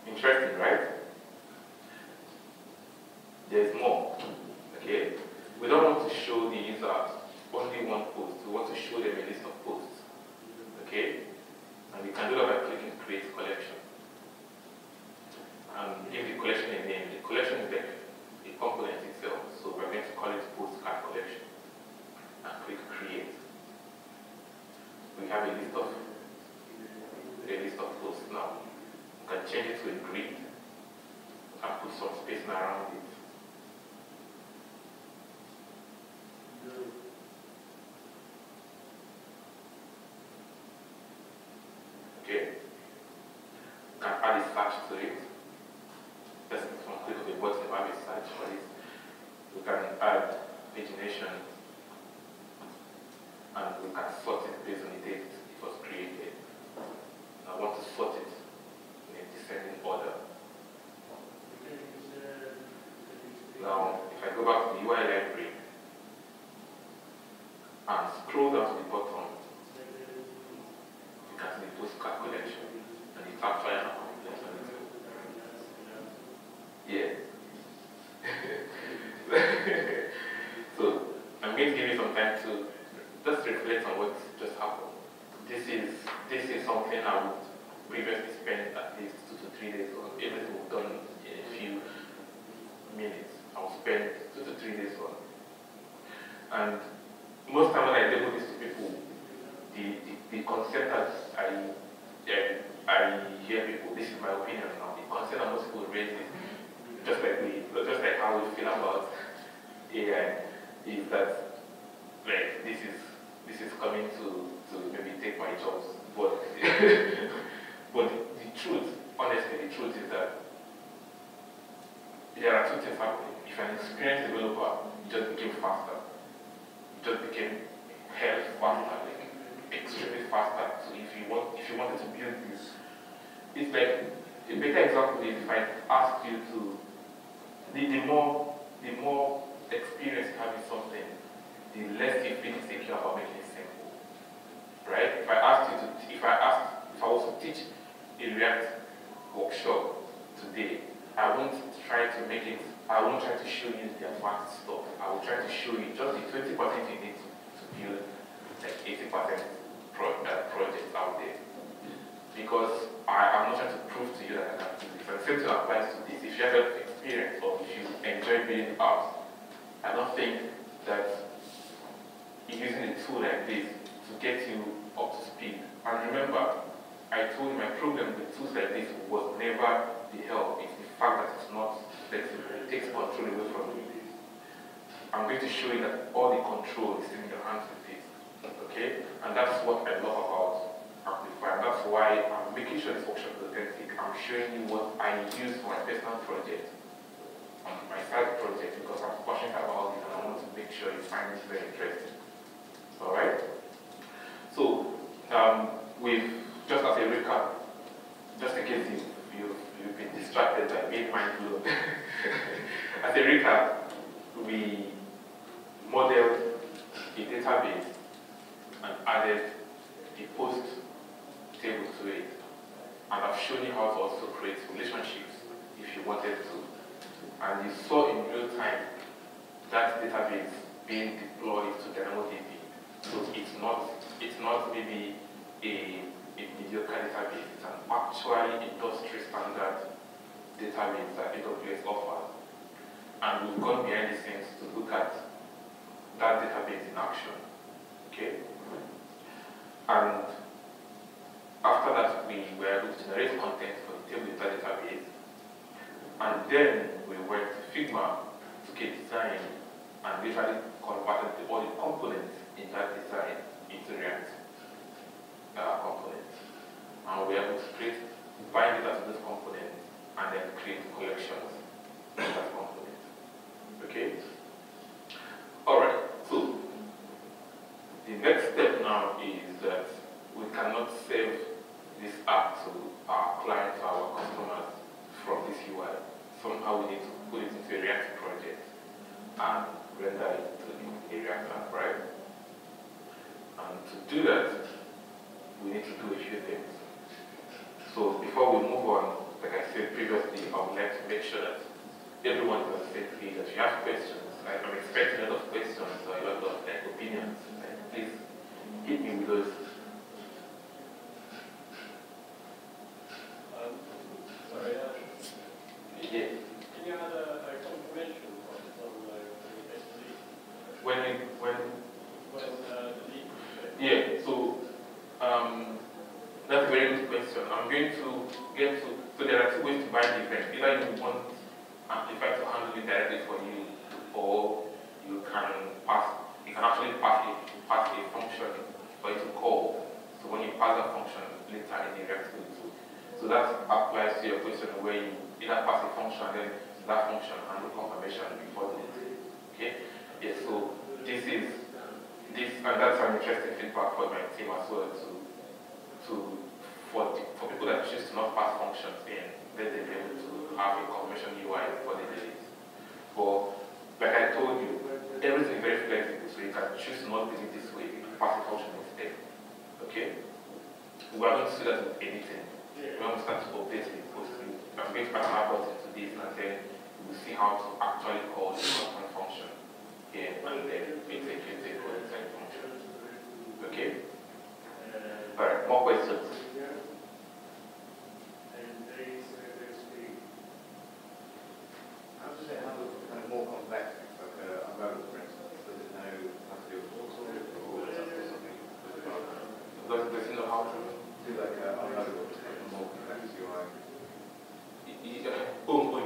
Interesting, right? There's more. Okay? We don't want to show the user only one post. We want to show them a list of posts. Okay? And we can do that by clicking create collection. And give the collection a name. The collection is like a component itself. So we're going to call it postcard collection. And click create. We have a list of posts now. You can change it to a grid and put some spacing around it. Okay. You can add a search to it. Just click on the button, add a search for it. We can add pagination, and we can sort it based on the date it was created. I want to sort it in a descending order. Now, if I go back to the UI library and scroll down to the bottom, you can see the postcard collection, and it's actually an complex on it. Yeah. So, I'm going to give you some time to just reflect on what just happened. This is something I would previously spend at least 2 to 3 days on. Everything we've done in a few minutes, I'll spend 2 to 3 days on. And most time when I demo this to people, the concept that I hear people, this is my opinion now, the concept that most people raise is just like how we feel about AI, is that like this is coming to maybe take my jobs. But but the truth, honestly, the truth is that there are two things happening. If an experienced developer just became faster, just became hell faster, like extremely faster. So if you wanted to build this, it's like a better example is if I ask you to the more experience you have in something, the less you feel insecure about making it simple. Right? If I was to teach a React workshop today, I won't try to show you the advanced stuff. I will try to show you just the 20% you need to build like 80% projects out there. Because I'm not trying to prove to you that I can do this. And the same thing applies to this. If you have experience or if you enjoy building apps, I don't think that using a tool like this to get you up to speed. And remember, I told you my problem with tools like this was never the help. It's the fact that it's not flexible. It takes control away from you. I'm going to show you that all the control is in your hands with this. Okay? And that's what I love about Amplify. And that's why I'm making sure this workshop is authentic. I'm showing you what I use for my personal project, my side project, because I'm passionate about it and I want to make sure you find it very interesting. All right? So, we've, just as a recap, just in case you've been distracted by being mind-blown. As a recap, we modeled a database and added a post table to it. And I've shown you how to also create relationships if you wanted to. And you saw in real time that database being deployed to DynamoDB. So it's not maybe a mediocre database, it's an actually industry standard database that AWS offers. And we've gone behind the scenes to look at that database in action. Okay? And after that, we were able to generate content for the table data database. And then we went to Figma, took a design, and literally converted all the components in that design into React components. And we were able to bind data to those components and then create collections of that component. Okay? Alright, so the next step now is that we cannot save this app to our clients, our customers from this UI. Somehow we need to put it into a React project and render it to a React app, right? And to do that, we need to do a few things. So before we move on, like I said previously, I would like to make sure that everyone is on the same page. If you have questions, I'm expecting a lot of questions or a lot of opinions. Please hit me with those. Sorry, Yeah. can you add a confirmation on SD? When yeah, so that's a very good question. I'm going to get to, so there are two ways to bind the event. Either you want Amplify to handle it directly for you, or you can actually pass a function for it to call. So when you pass that function later in the React tool. So that applies to your question where you either pass a function, then that function handle confirmation before the okay? Yeah, so and that's an interesting feedback for my team as well for people that choose to not pass functions in, then they'll be able to have a confirmation UI for the days. But like I told you, everything is very flexible, so you can choose to not do it this way, pass a function instead. Okay? We are going to do that with anything. We want to start to update the post. I'm going to add about into this, and then we'll see how to actually call the one function here, and then execute the code inside function. Okay? Alright, more questions? I was just saying, how kind of more complex things, like umbrella, for instance, does it know how to do a portal, or is that still something with the developer? Does it know how to do like umbrella, more complex UI?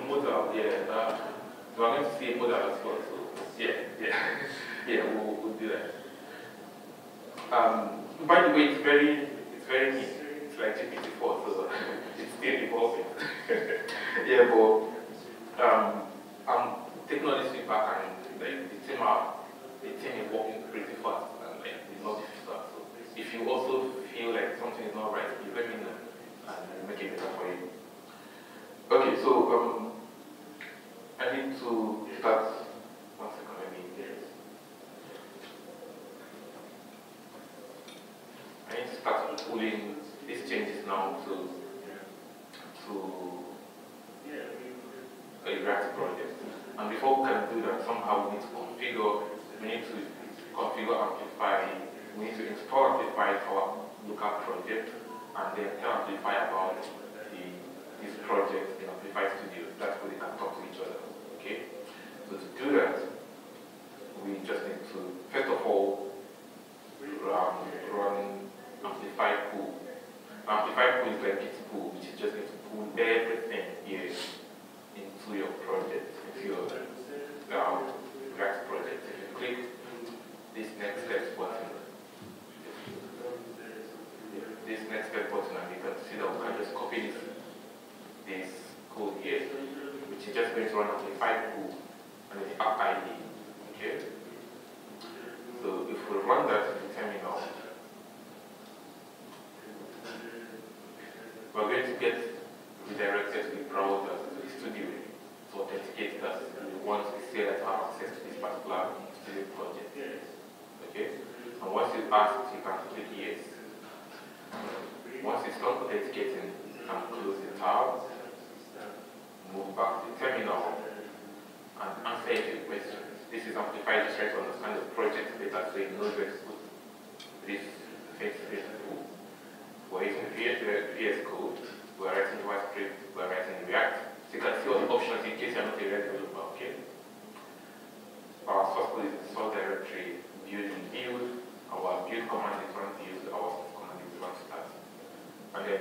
Model, yeah. We are going to see a model as well, so yeah, we'll do that. By the way, it's very neat. It's like GPT-4, so it's still evolving. Yeah, but I'm taking all this feedback, and like the team is working pretty fast, and like it's not difficult. So if you also feel like something is not right, you let me know, and we'll make it better for you. Okay, so I need to start. 1 second, let me get it. I need to start pulling these changes now to a React project. And before we can do that, somehow we need to configure Amplify, we need to install Amplify to our local project, and then tell Amplify about this project in Amplify Studio. That's where they can talk to each other. Okay? So to do that, we just need to, first of all, run Amplify pool. Amplify pool is like Git pool, which is just going to pull everything here into your project, into your React project. If you click this next steps button, asked, you can click yes. Once it's done authenticating, you can close the tab, move back to the terminal, and answer a few questions. This is Amplify to try to understand the project data so it knows where to put this things to. We're using VS Code, we're writing JavaScript, we're writing React. So you can see all the options in case you're not a React developer, okay? Our source code is the source directory, build in build, our build command is run build, our source command is run start. And then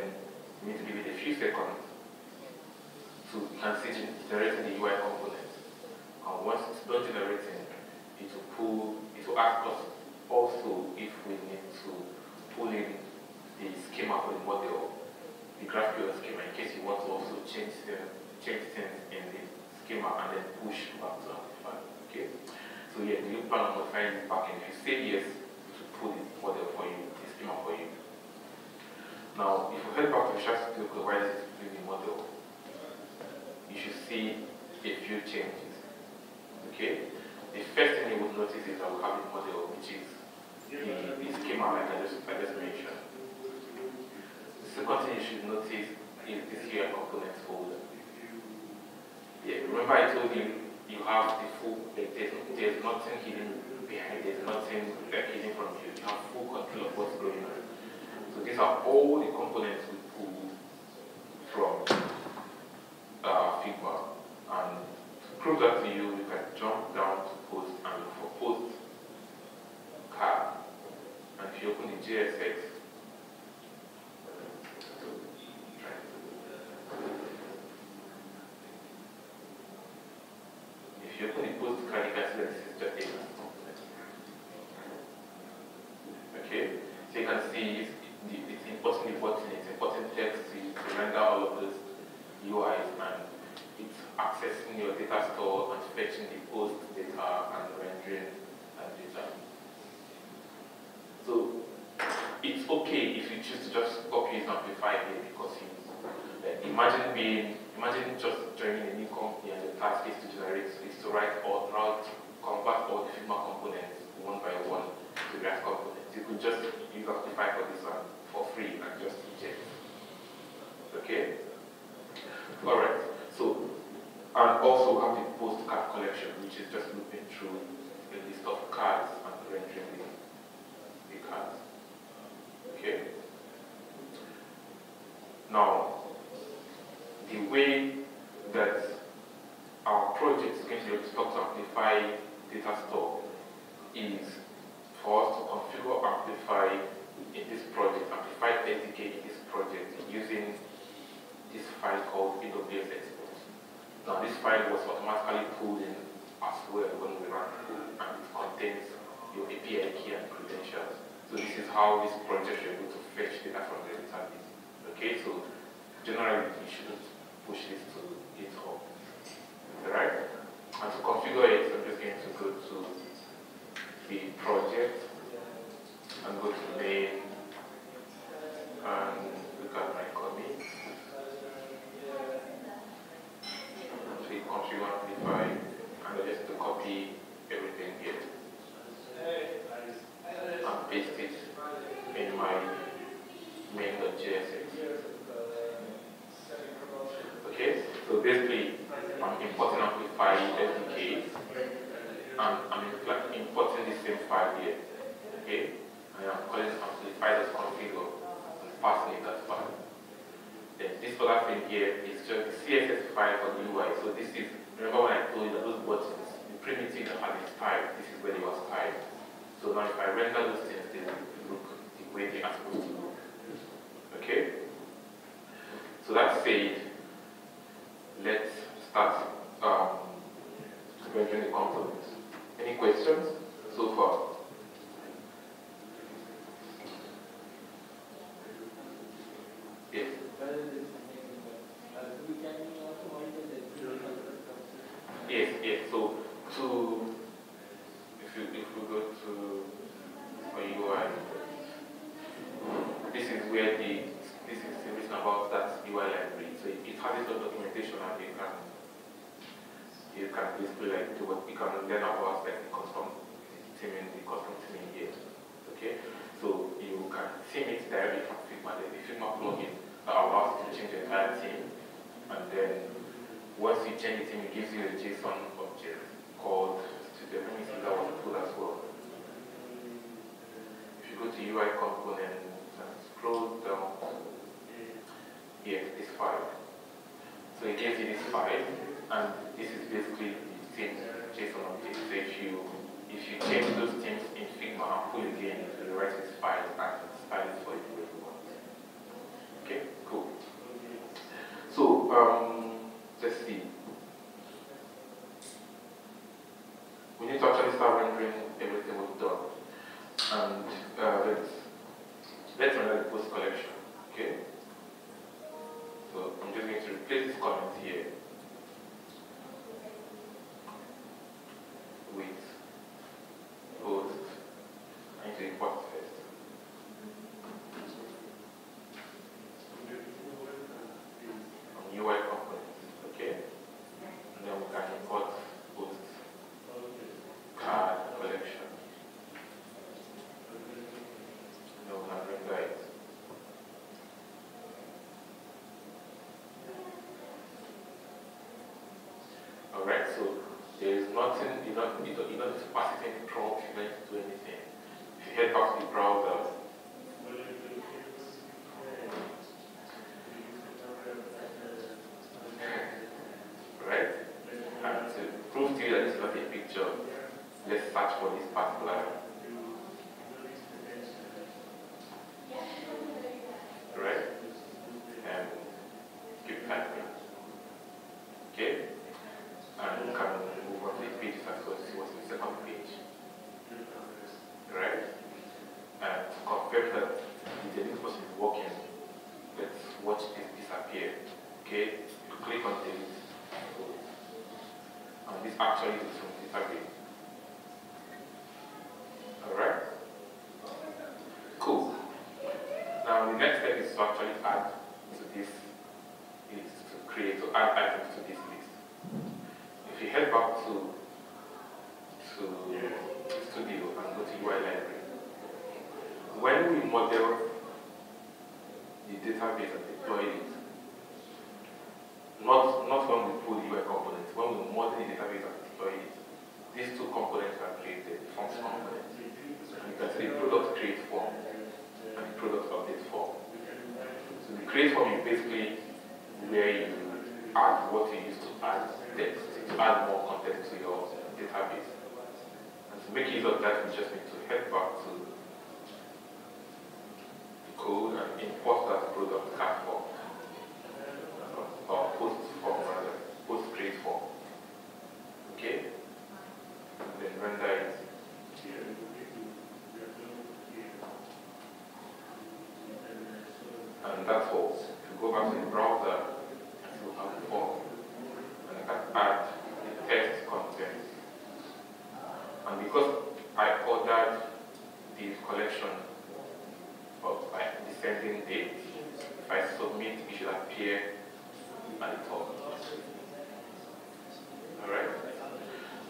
we need to give it a few seconds so you can see generating the UI component. And once it's done generating, it will ask us also if we need to pull in the schema for the model, the GraphQL schema, in case you want to also change things in the schema and then push back to Amplify. Okay? So yeah, do you plan on modifying this backend? If you say yes, to pull the model for you, the schema for you. Now, if you head back to the Visual Studio Code while it's pulling the model, you should see a few changes. Okay? The first thing you would notice is that we have the model, which is the schema like I just mentioned. The second thing you should notice is this here components folder. Yeah, remember I told you you have the full, there's nothing hidden behind, there's nothing hidden from you. You have full control of what's going on. So these are all the components we pull from Figma. And to prove that to you, you can jump down to post and look for post card. And if you open the JSX, if you open the post card, you can see that this is just a component. Okay? So you can see it's importing the button, it's importing text to render all of those UIs, and it's accessing your data store and fetching the post data and rendering that data. So it's okay if you choose to just copy and amplify here, because you imagine just joining a new company and the task is to write or convert all the Figma components one by one to React components. You could just use Amplify for this one for free and just inject. Okay? Alright, so, and also have the post card collection, which is just looping through a list of cards and rendering the cards. Okay? Now, the way that our project is going to be able to talk to Amplify data store is for us to configure Amplify in this project, Amplify SDK in this project using this file called AWS Export. Now this file was automatically pulled in as well when we ran the code, and it contains your API key and credentials. So this is how this project is able to fetch data from the database. Okay, so generally you shouldn't push this to GitHub. Alright? And to configure it, I'm just going to go to the project and go to main and look at my commits. Click configure Amplify, and I just to copy everything here and paste it in my main.jsx. Okay, so basically I'm importing Amplify SDK and I'm importing the same file here. Okay, and I'm calling Amplify.configure and passing it as file. Then this other thing here is just the CSS file for the UI. So this is, remember when I told you that those buttons, the primitive that had this type, this is where they was typed. So now if I render those things, they look the way they are supposed to look. Okay? So that said, let's start rendering the components. Any questions so far? Yes. Yes. So if we go to our UI, this is where this is written about that UI library. So it has its own documentation, and you can basically like do what you can learn about like the custom teaming here. Okay, so you can theme it directly from Figma. There's a Figma plugin that allows you to change the entire theme, and then once you change the theme, it gives you a JSON object called Studio. Let me see that was put as well. If you go to UI components and scroll down, here, this file. So it gives you this file, and this is basically the theme JSON object. So if you change those themes in Figma and pull it in, it will write this file and style it for you the way you want. Okay, cool. So let's see. We need to actually start rendering everything we've done. And let's render the post collection. Okay? So I'm just going to replace this comment here with post. I need to import first. On UI components, okay? And then we can import post card collection. And then we can render it. Alright, so there is nothing, you don't need to pass it any prompt, you don't need to do anything. If you head back to the browser, right? And to prove to you that this is not a picture, let's search for this particular. Right? And keep typing. Okay? And you can move on to the pages as well to see what's in the second page. Right? And to confirm that the delete button is working, let's watch this disappear. Okay? You click on delete. And this actually is from disappear. Alright? Cool. Now the next step is to actually add to this, is to add items to this list. If you head back to Studio and go to UI Library, when we model the database and deploy it, not when we pull the UI components, when we model the database and deploy it, these two components are created, the function components. You can see the product create form and the product update form. So the create form is basically where you add what you used to add text, to add more context to your database. And to make use of that, we just need to head back to the code and import that product card form, or post form rather, post create form. Okay? And then render it. And that's all. If you go back to the browser, you have the form. And I can add the text content. And because I ordered the collection by descending date, if I submit, it should appear at the top. Alright?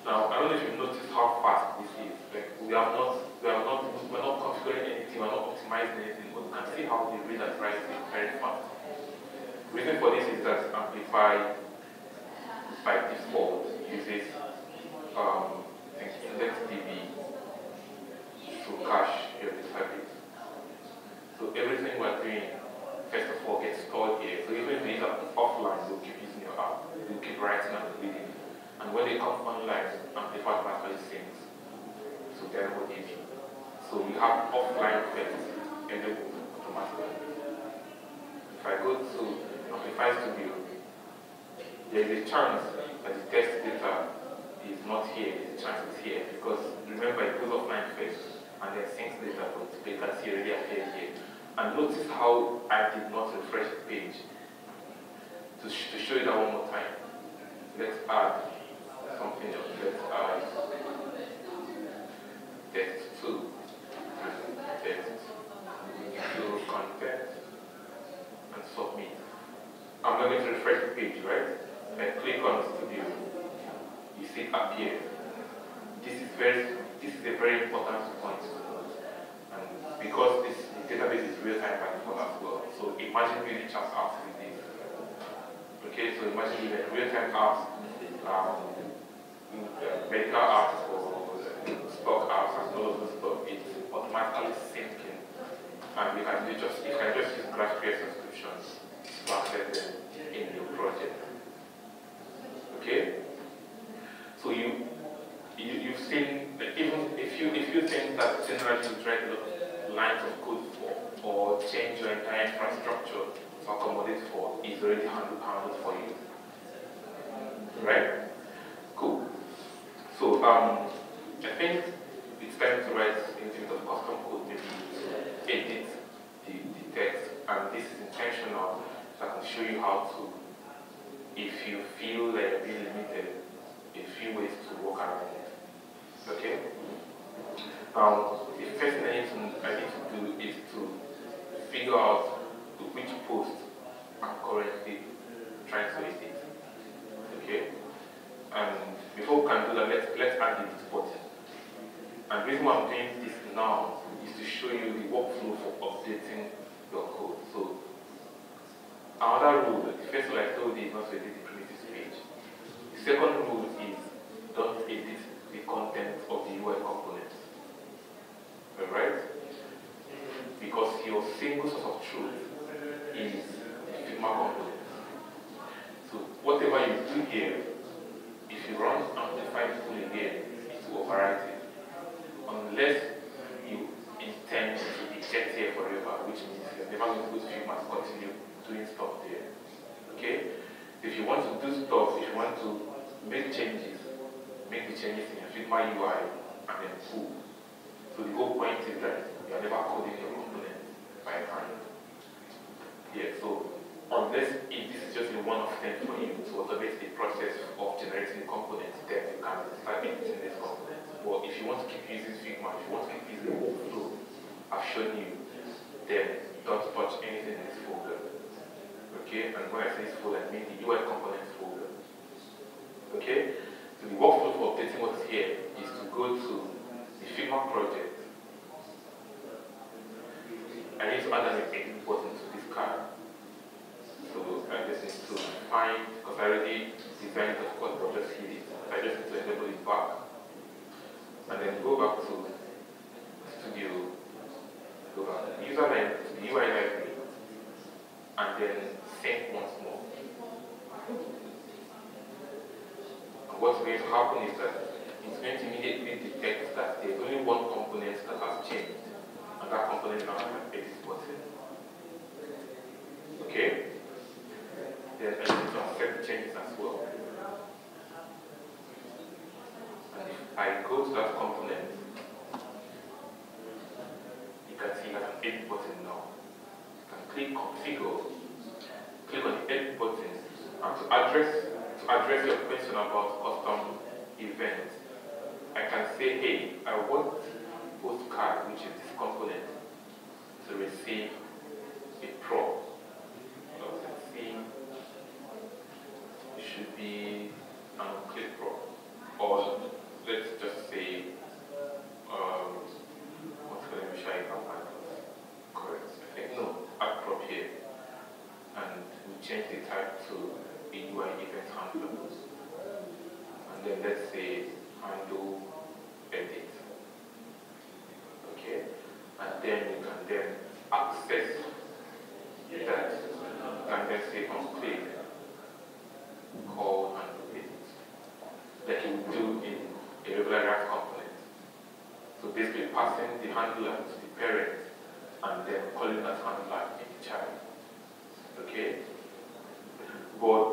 Now, I don't know if you've noticed how fast this is. Like, we're not configuring anything, we're not optimizing anything, but you can see how the read and write is very fast. The reason for this is that Amplify, by default, uses IndexedDB to cache your database. So everything we're doing, first of all, gets stored here. So even if these are offline, they'll keep using your app. They'll keep writing and reading. And when they come online, Amplify actually syncs. So they're not easy. So we have offline text enabled automatically. If I go to Amplify Studio, there is a chance that the text data is not here. There's a chance it's here because remember it goes offline first and then syncs data, but you can see already appeared here. And notice how I did not refresh the page. To show you that one more time, let's add something else. Let's add text 2 and text 2 content and submit. I'm not going to refresh the page, right? I click on Studio. You see it appear. This is a very important point to note. And because this database is real-time by default as well. So imagine we reach out with this. Okay, so imagine you have real-time apps, medical apps or stock apps and all of those stuff. It's automatically syncing, and you can just use GraphQL subscriptions to access them in your project. Okay, so you've seen that even if you think that generally you write lines of code for or change your entire infrastructure to accommodate for is already handled for you. Right? Cool. So I think it's time to write a little bit of custom code, maybe to edit the text, and this is intentional so I can show you how to, if you feel like you're being limited, a few ways to work around it. Okay? The first thing I need to do is to figure out which post I'm currently trying to edit. Okay? And before we can do that, let's add the button. And the reason why I'm doing this now is to show you the workflow for updating your code. So another rule, the first one I told you is not to edit the primitive page. The second rule is don't edit the content of the UI components. Alright? Because your single source of truth is the Figma component. So whatever you do here, if you run Amplify tool again, it will overwrite it. Unless you intend to eject here forever, which means you're never going to go to Figma and continue doing stuff there. Okay? If you want to do stuff, if you want to make changes, make the changes in your Figma UI and then cool. So the whole point is that you're never coding your component by hand. Yeah, so unless if this is just a one-off thing for you to automate the process of generating components, then you can start editing this component. But if you want to keep using Figma, if you want to keep using the workflow I've shown you, then don't touch anything in this folder. Okay, and when I say this folder, I mean the UI components folder. Okay, so the workflow for updating what's here is to go to the Figma project. I need to add an edit button to this card. So I just need to find, because I already designed it, of course, but just hit it. I just need to enable it back. And then go back to Studio, go back to user line, to the UI library, and then sync once more. And what's going to happen is that it's going to immediately detect that there's only one component that has changed, and that component now has an edit button. Okay? Then I need to accept the changes as well. And if I go to that component, you can see it has an edit button now. You can click configure, click on the edit button, and to address your question about custom events, I can say, hey, I want postcard, which is this component, to receive a prop. So let's see, it should be an click prop, or let's just say, what's going to be showing up? Correct. I think no, add prop here, and we change the type to a UI event handler, and then let's say handle edit. Okay, and then you can then access that, and then say on click call handle edit, like you would do in a regular React component. So basically passing the handler to the parent and then calling that handler in the child. Okay? But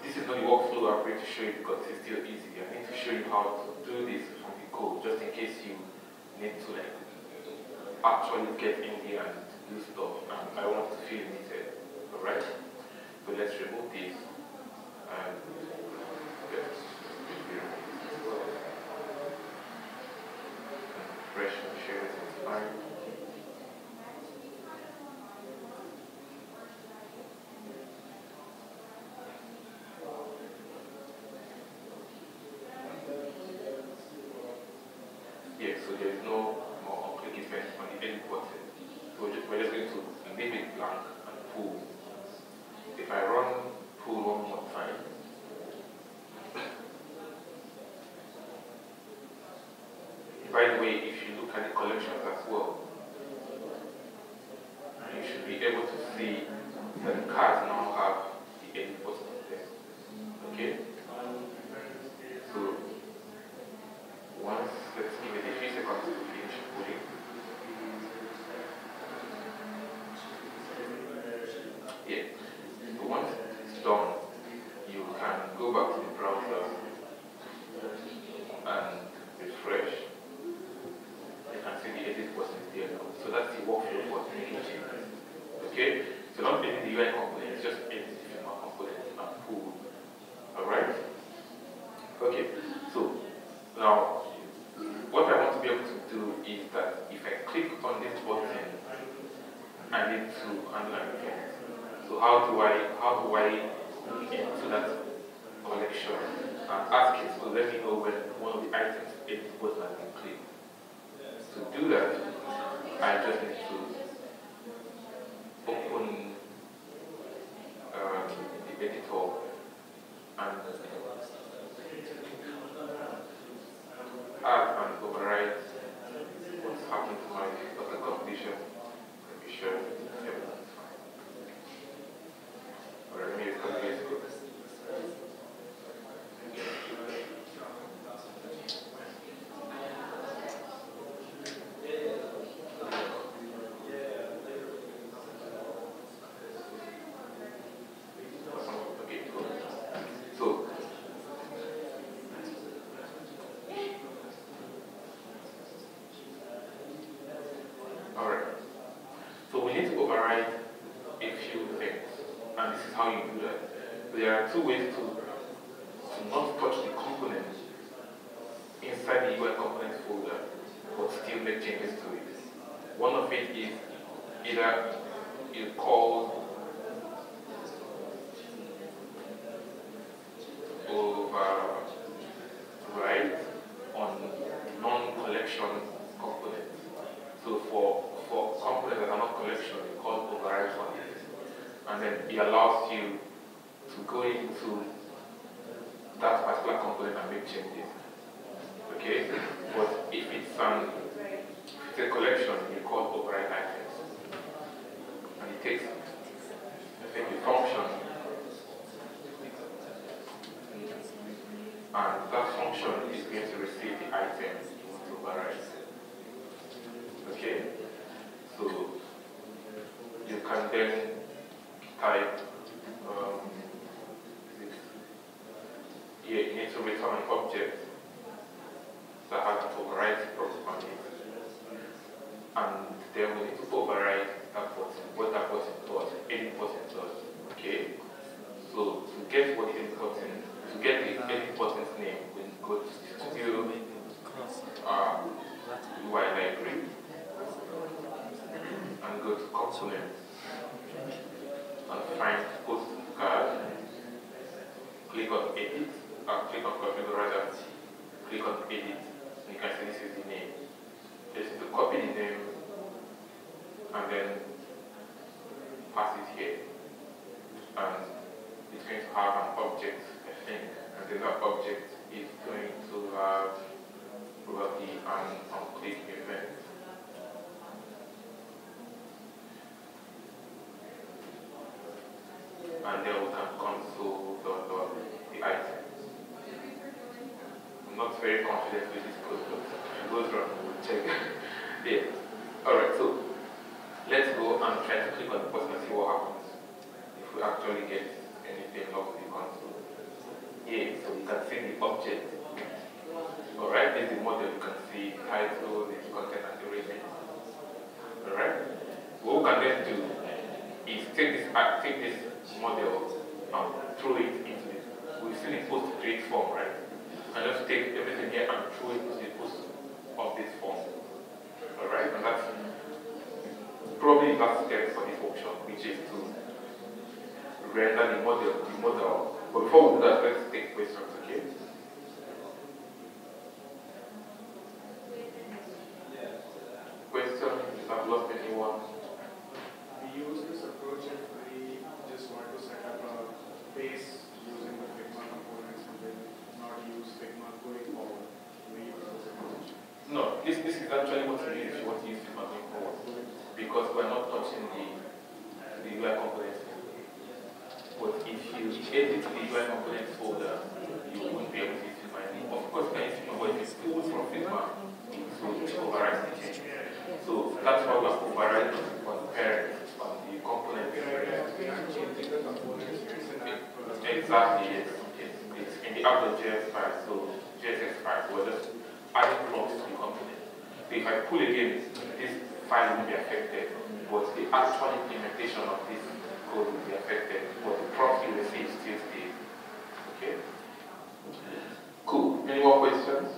this is not the workflow I'm going to show you because it's still easy. I need to show you how to do this from the code, just in case you need to like actually get in here and do stuff, and I want to feel limited. Alright? So let's remove this and let's refresh and share it, it's fine. Yeah, so there is no more click event on the edit button. by the way, if you look at the collections as well, you should be able to see that the cards now have the edit button there. Okay? So, once, let's give it a few seconds to finish coding. Yeah. So once it's done, you can go back to the browser and refresh. You can see the edit button is there now. So that's the workflow for making changes. Okay? So not edit the UI components, just edit the Figma components and pull. Alright? Okay. So now what I want to be able to do is that if I click on this button, I need to handle an event. So how do I look into that collection and ask it to let me know when one of the items edit button has been clicked? To do that, I just need to open the editor and add and override what's happened to my auto completion. Let me show everything's fine. Alright, let me just copy this code. Okay, cool. So alright. So we need to override a few things. And this is how you do that. There are two ways to not touch the component inside the UI components folder, but still make changes to it. One of it is either you call override on non-collection components. So for components that are not collection, you call override on it. And then it allows you to go into that particular component and make changes. Okay? But if it's a collection, you call override items. And it takes a function, and that function is going to receive the item you want to override. Okay? So you can then type you need to return an object that has an override prompt on it. And then we need to override that button, what that button does, any button does. Okay? So to get what the edit button, to get the edit button's name, we go to Studio UI library and go to Components and find Post Card. Click on Edit, click on Configure rather, click on Edit, and you can see this is the name. Just need to copy the name and then pass it here. And it's going to have an object, I think, and then that object is going to have probably an on-click event. And then we can console the item. I'm not very confident with this code, but if it goes wrong, we'll check. Yeah. Alright, so let's go and try to click on the button and see what happens if we actually get anything logged in the console. Yeah, so you can see the object. Alright, this is the model. You can see the title, the content, and the rating. Alright? What we can then do is take this model and throw it into this. We've seen it post create form, right? And just take everything here and throw it into the post of this form. Alright? And that's probably the last step for this workshop, which is to render the model. But before we do that, let's take questions, okay? Questions? I've lost anyone? We use this approach if we just want to set up a base using the Figma components and then not use Figma going forward. We use this approach. No, this this is actually what you use if you want to use Figma going forward. Because we're not touching the UI components. But if you edit the UI components folder, you won't be able to use Figma anymore. Of course, you can use Figma, but if it's pulled from Figma, it overrides the change. So that's why we're overriding on the parent, on the component. Exactly, yes. It's in the app.js file, so JSX file, so we're just adding prompts to the component. So if I pull again, this file will be affected, but the actual implementation of this code will be affected, but the prompt you receive still stays. Okay? Cool. Any more questions?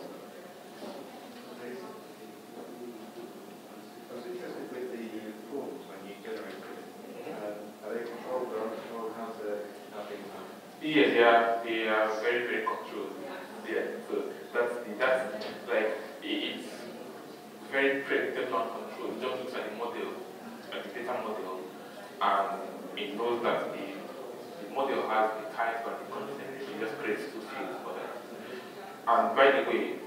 I was interested with the forms when you generate it. Are they controlled or uncontrolled? How's Figma? Yes, they are very, very controlled. Yeah, so that's like, it's very predictable and controlled. It just looks at the model, at the data model, and it knows that the model has the type and the content. It just creates two fields for that. And by the way,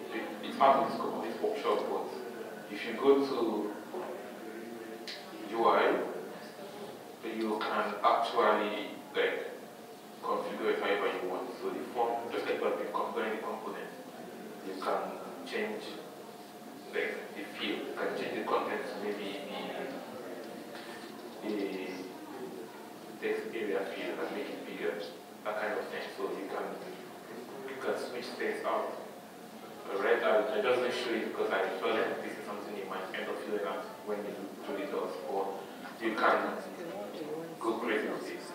it's part of the scope of this workshop, but if you go to UI, you can actually configure it however you want. So the form, just like you have been configuring the component, you can change the field, you can change the content to maybe the text area field and make it bigger, that kind of thing. So you can switch things out. Alright, I just didn't show you because I felt like this is something you might end up filling out when you do the docs, or you can go crazy with this.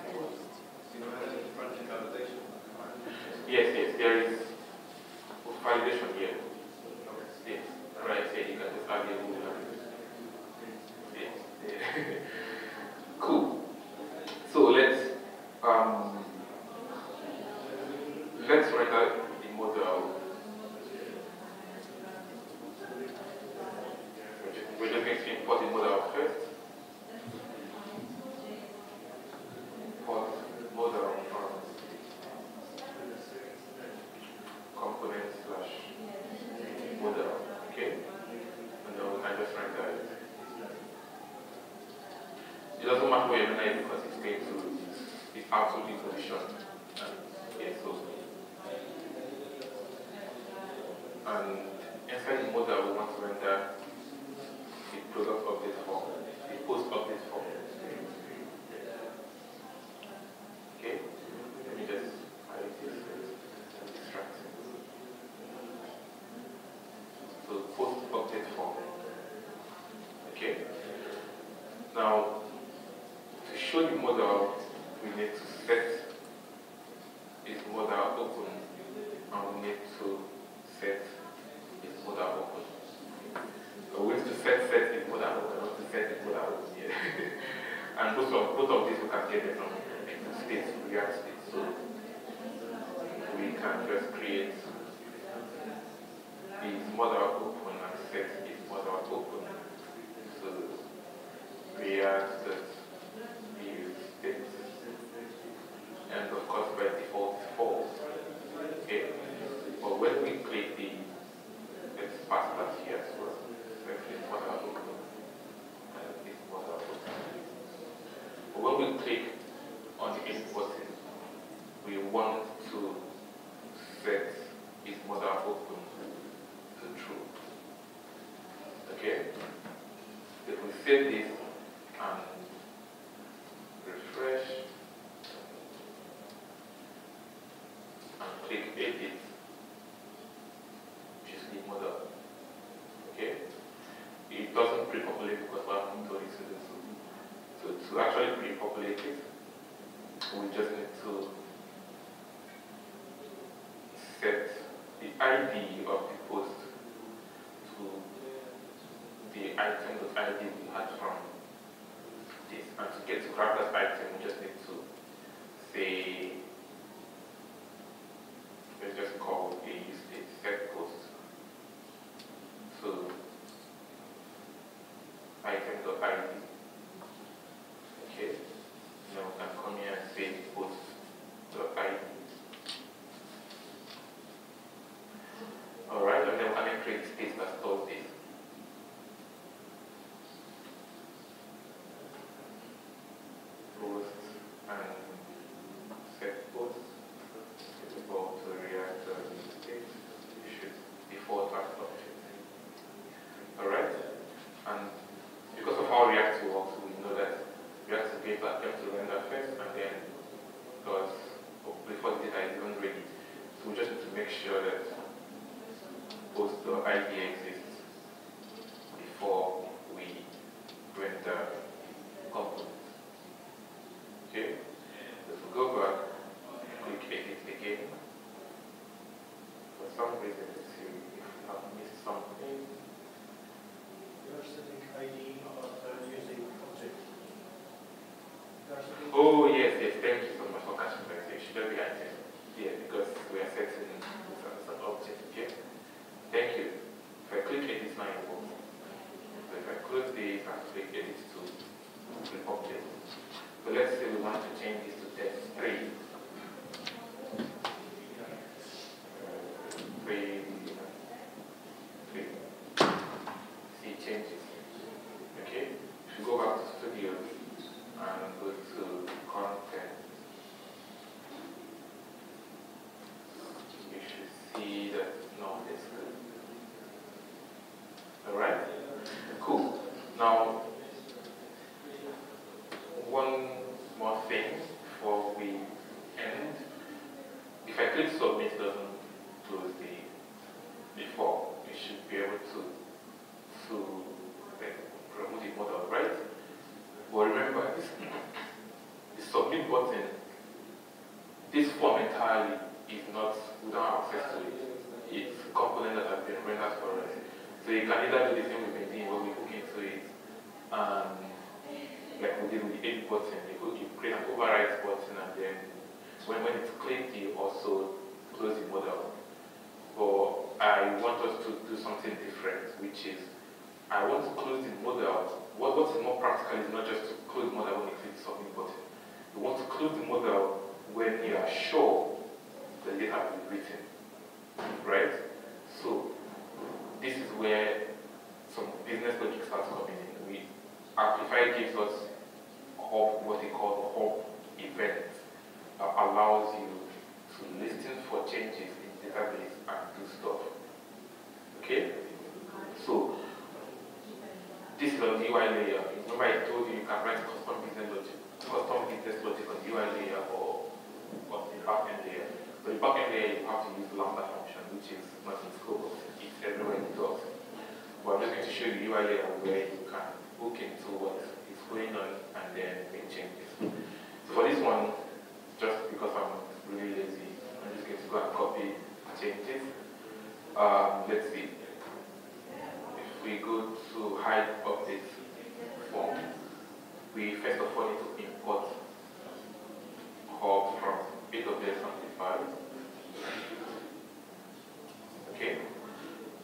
Yes, there is validation here. Yes, right here you can just add your own language. Yes. Cool. So let's write out the model. We're just going to import the model first. Import model from component / model, okay? And then we can just run that. It doesn't matter where you're running because it's going to, it's absolutely positioned. Okay, so, and inside the model we want to render the product update form, the post update form. Okay, let me just hide this distraction. So post update form. Okay. Now to show the model, we need to set this model open, and we need to set this model open. So we need to set this model open, not to set this model open here. And both of these we can get them from state, React state. So we can just create this model open and set this model open. So React view state, and of course by default false. Okay. But when we click let's pass that here as well. Let's this model open and this model open. But when we click on the importing, we want to set this model open to true. Okay? If we set this and refresh and click edit, which is the model. Okay? It doesn't pre-populate because we haven't told it to do so. So to actually pre-populate it, we just need to set the ID of the post to the item.id we had from this. And to get to grab that item, we just need to say, let's just call a use state set post. So item.id. Okay. Now we can come here and say post.id. Alright, and then we can create space that stores this. Oh, yes, yes, thank you so much for catching that. It should not be item. Yeah, because we are setting this as an object, okay? Thank you. If I click edit now, it works. So if I close this and click edit to the object. So let's say we want to change this to test 3. 3. See changes. Okay? If you go back to Studio and go to content, you should see that no, it's good. Alright? Cool. Now, one more thing before we end. If I click submit, it doesn't close the form. You should be able to remove the model, right? But remember, the submit button, this form entirely is not, we don't have access to it. It's a component that has been rendered for us. So you can either do the same with maintain where we hook into it, like we did with the edit button, you create an override button, and then when it's clicked, you also close the model. But I want us to do something different, which is I want to close the model. What's more practical is not just to close the model when you click the submit button. You want to close the model when you are sure the data has been written, right? So this is where some business logic starts coming in. Amplify gives us what they call the hub event that allows you to listen for changes in the database and do stuff. Okay? So this is on the UI layer. Remember I told you can write custom business logic on the UI layer or on the backend layer. So the backend layer you have to use the Lambda function, which is not in scope, it's everywhere in the docs. But I'm just going to show you the UI layer where you can hook into what is going on and then make changes. So for this one, just because I'm really lazy, I'm just going to go and copy changes. Let's see. If we go to hide update form, we first of all need to import hub from AWS Amplify. Okay.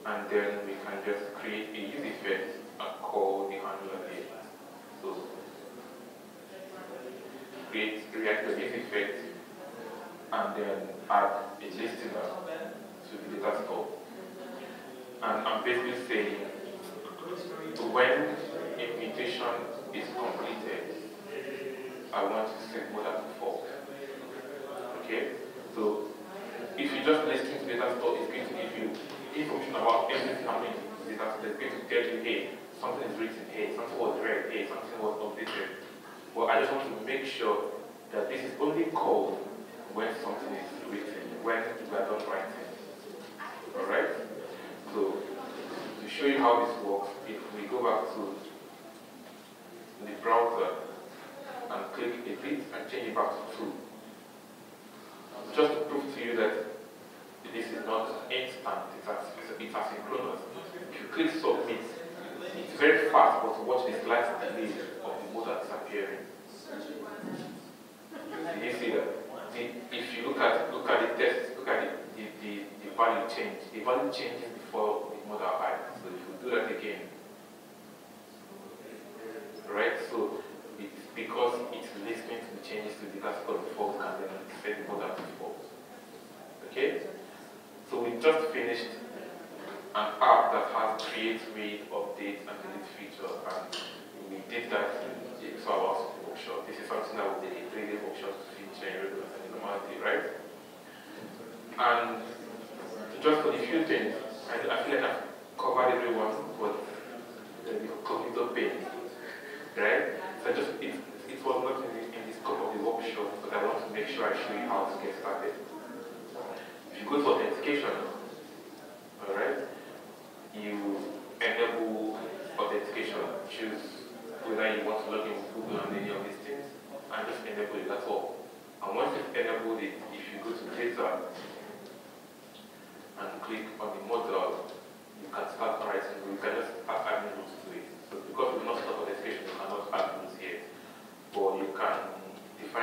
And then we can just create a use effect and call the handler here. So react the use effect and then add a listener to the data store. And I'm basically saying when implementation is completed, I want to set model to false. Okay? So if you just listen to data store, it's going to give you information about everything happening in the data store. It's going to tell you, hey, something is written, hey, something was read, hey, something was updated. But I just want to make sure that this is only called when something is written, when we are done writing. Alright? So to show you how this works, if we go back to the browser and click edit and change it back to 2. Just to prove to you that this is not instant, it's asynchronous. If you click submit, it's very fast, but watch the slight delay of the model disappearing. Did you see that? If you look at the text, look at the value change. The value changes before the model hides. So if we do that again, right? So it's because it's listening to the changes to the data store before we can then set the model to false. Okay? So we just finished an app that has create, read, update, and delete feature, and we did that in 2 hours workshop. This is something that will take a 3-day workshop to finish in regular and normality, right? And just for the few things, I feel like I've covered everyone, but the cognitive pain, right? So it was not in the scope of the workshop, but I want to make sure I show you how to get started. If you go to authentication, alright, you enable authentication, choose whether you want to log in with Google and any of these things, and just enable it, that's all. And once you've enabled it, if you go to data and click on the model, you can start writing, you can just start adding rules to it. So because we've not started authentication, you cannot add rules here. But you can define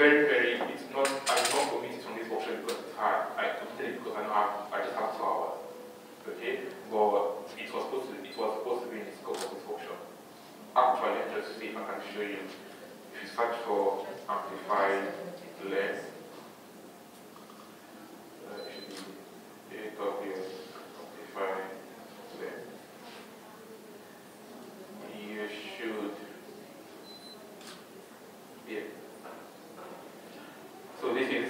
it's not, I'm not committed from this workshop because it's hard. I completed it because I just have 2 hours. Okay? But it was supposed to be in the scope of this workshop. Actually, let me just see if I can show you. If you search for Amplify Learn, it should be AWS Amplify Learn. You should, yeah. So this is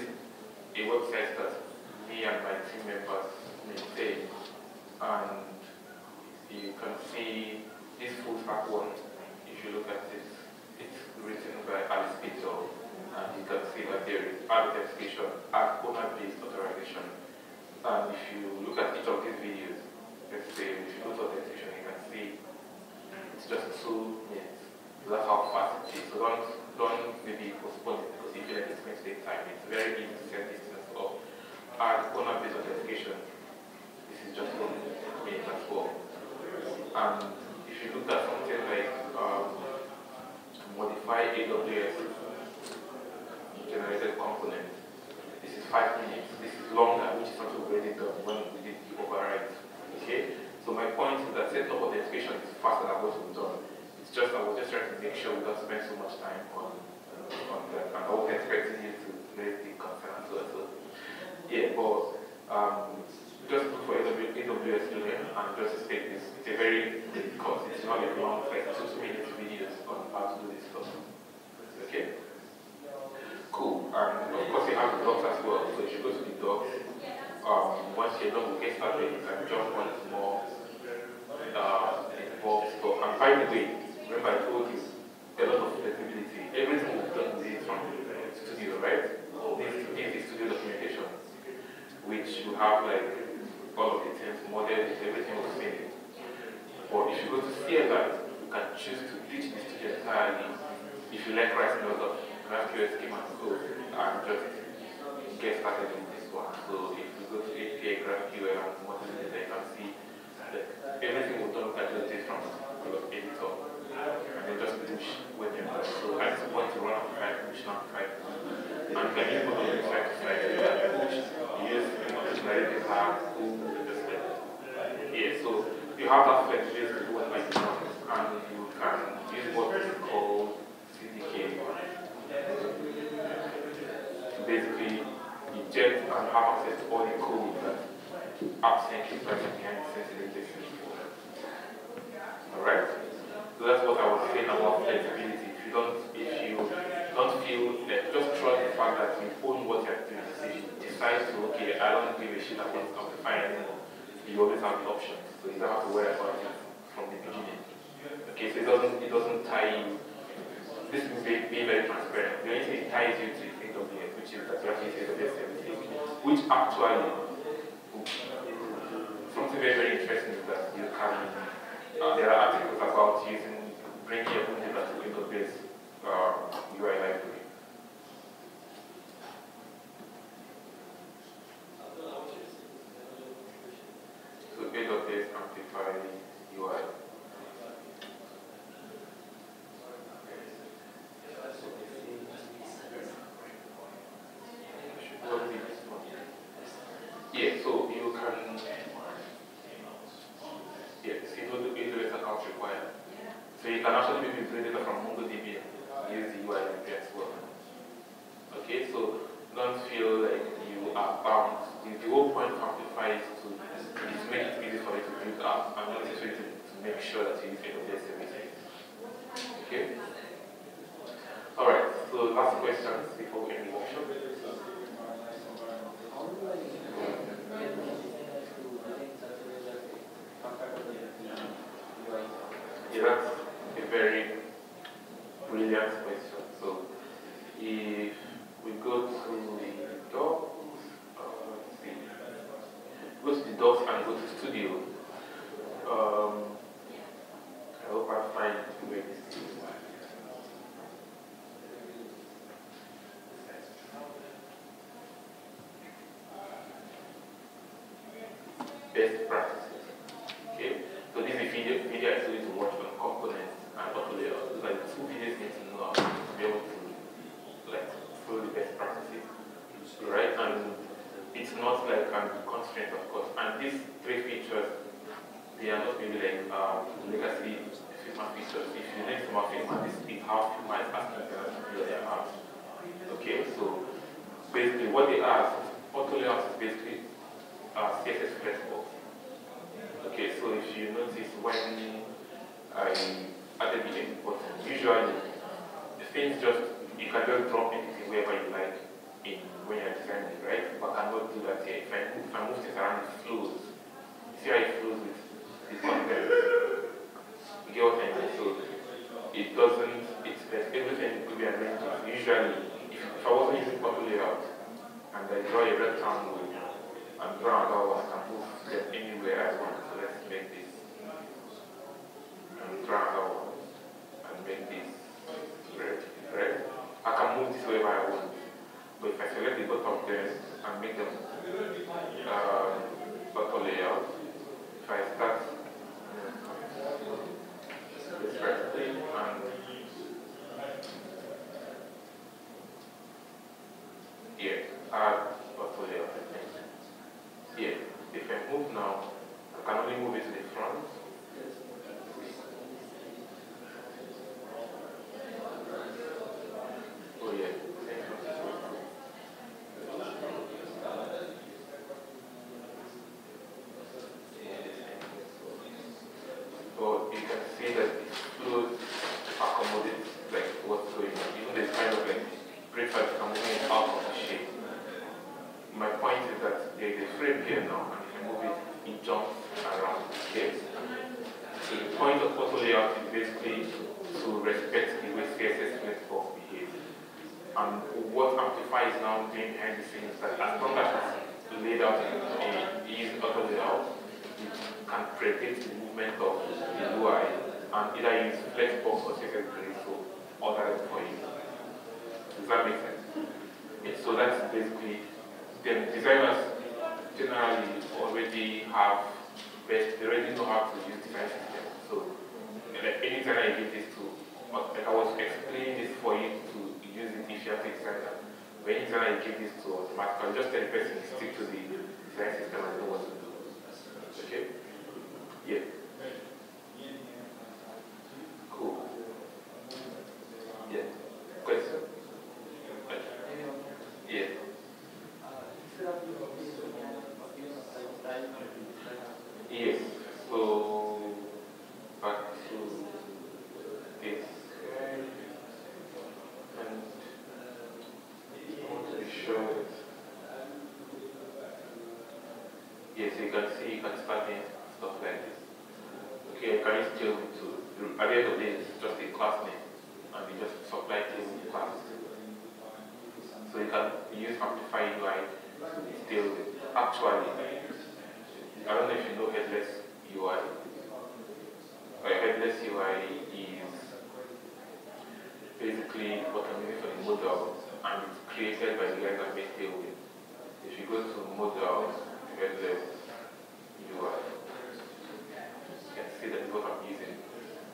a website that me and my team members maintain, and you can see this full stack one. If you look at it, it's written by Alice Peter, and you can see that there is authentication and owner-based authorization. And if you look at each of these videos, let's say if you go to authentication, you can see it's just 2 minutes. So that's how fast it is. So don't maybe postpone it because if you like it's going to take time. It's very easy to set distance up. And owner-based authentication, this is just 1 minute as well. And if you look at something like modify AWS generated component, this is 5 minutes. This is longer, which is something we've already done when we did the override. Okay? So my point is that setting up authentication is faster than what we've done. It's just that we're just trying to make sure we don't spend so much time on that. And I wasn't expecting you to raise the concern as well. So yeah, but just look for AWS Learn and just take this. It's a very good course. It's not a long, like 2 minute videos on how to do this stuff. Okay? Cool. And of course you have the docs as well. So if you go to the docs, once you're done, we'll get started. You can jump on more involved stuff. And by the way, remember I told you a lot of flexibility. Everything we've done is from studio, right? This is studio documentation, which you have like all of the things, models, everything was same. But if you go to CLI, you can choose to teach the studio entirely. If you like writing a lot of GraphQL schema code and just get started with this one. So if you go to API GraphQL and model data, you can see that everything we've done can just take from your editor and then just push when you're done. So at this point you run out of 5, push not 5. And you can use model in 5 to 5 to push. You use multi-generated data, just like yeah, so you have that flexibility to do what like you want, and you can use what is called CDK to basically inject and have access to all the code that AppSync is writing behind the sensitive basis. Alright? So that's what I was saying about flexibility. If you don't feel like just trust the fact that you own what you're doing. So if you decide to okay, I don't give a shit about Amplify anymore, you always have the options. So you don't have to worry about it from the beginning. Okay, so it doesn't tie you. This is being very transparent. The only thing it ties you to is AWS, which is that you have to use AWS services, which actually, something very, very interesting is that you can, there are articles about bringing your own data to AWS UI library. So AWS Amplify UI. Yeah, so you can, see those AWS accounts required. So you can actually maybe bring data from MongoDB and use the UI library as well. Okay, so don't feel like you are bound. The whole point of Amplify is to make it easy for you to build up and not necessarily to make sure that you use AWS services. Okay? Alright, so last questions before we end the workshop. Yeah, that's a very brilliant question. So if we go to the docs, let's see. Go to the docs and go to studio. I hope I find where this is. Best practices. Okay, so this is a video I told you to watch on components and auto layouts. Those are the 2 videos you need to know how to be able to like follow the basically what they ask, auto layout is basically CSS flexible. Okay, so if you notice when I added the edit button, usually the things just, you can just drop anything wherever you like when you're designing, right? But I cannot do that here. If I move things around, it flows. See how it flows with the content? You get what I mean? So it doesn't, it's like everything could be arranged. Usually, if I wasn't using auto layout and I draw a rectangle and draw another one, I can move them anywhere I want. So let's make this. And draw another one and make this red, right? I can move this wherever I want. But if I select the both of them and make them auto layout, if I start this right thing and here, add auto layout. Here, if I move now, I can only move it to the front. Oh yeah. So you can see that it flows accommodates like what's going on. Even there's kind of like breakfast coming out of the shape. My point is that there is a frame here now, and if you move it, it jumps around here. So the point of auto layout is basically to respect the way CSS flexible behaves. And what Amplify is now doing behind the scenes is that as long as it's laid out in using auto layout, it can predict the movement of the UI and either use flexbox or CSS grid to order it for you. Does that make sense? Yeah, so that's basically, then designers generally already have, they already know how to use design systems. So like any designer I give this to, like I was explaining this for you to use it if you have to design that. When any designer I give this to automatically, just tell the person to stick to the design system and know what to do. Okay? Yeah. Cool. Yeah. Question? Yeah. Yes. So back to this. And I want to be sure that yes, you can see you can start in stuff like this. Okay, can you still to at the end of the day it's just a class name and you just supply table class. So you can use Amplify UI still actually. I don't know if you know headless UI. Headless UI is basically what I'm using for the model and it's created by the guys that make Tailwind. If you go to model headless UI, you can see that's what I'm using.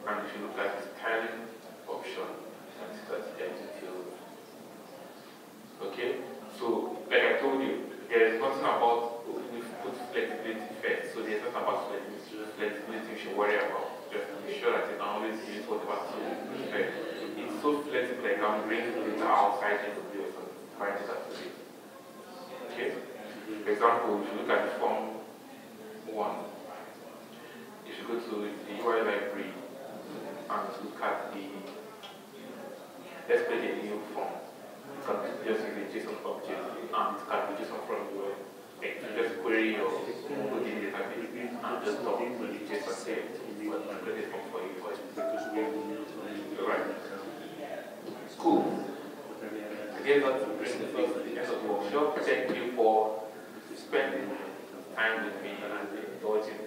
And if you look at the styling option, and that's the Tailwind. Okay? So, like I told you, there is nothing about we put flexibility first. So there's nothing about flexibility you should worry about. Just be sure that you can always use whatever tool you prefer. It's so flexible I can bring data outside AWS and find it at it. Okay? For example, if you look at the form 1, if you go to the UI library and look at the, let's play the new form. You can just use a JSON object and it can be JSON from your just query your coding database and just talk to the JSON there. But I'm going to come for you. Alright. Cool. Again, that's to bring the things to the end of the workshop. Thank you for spending time with me and indulging me.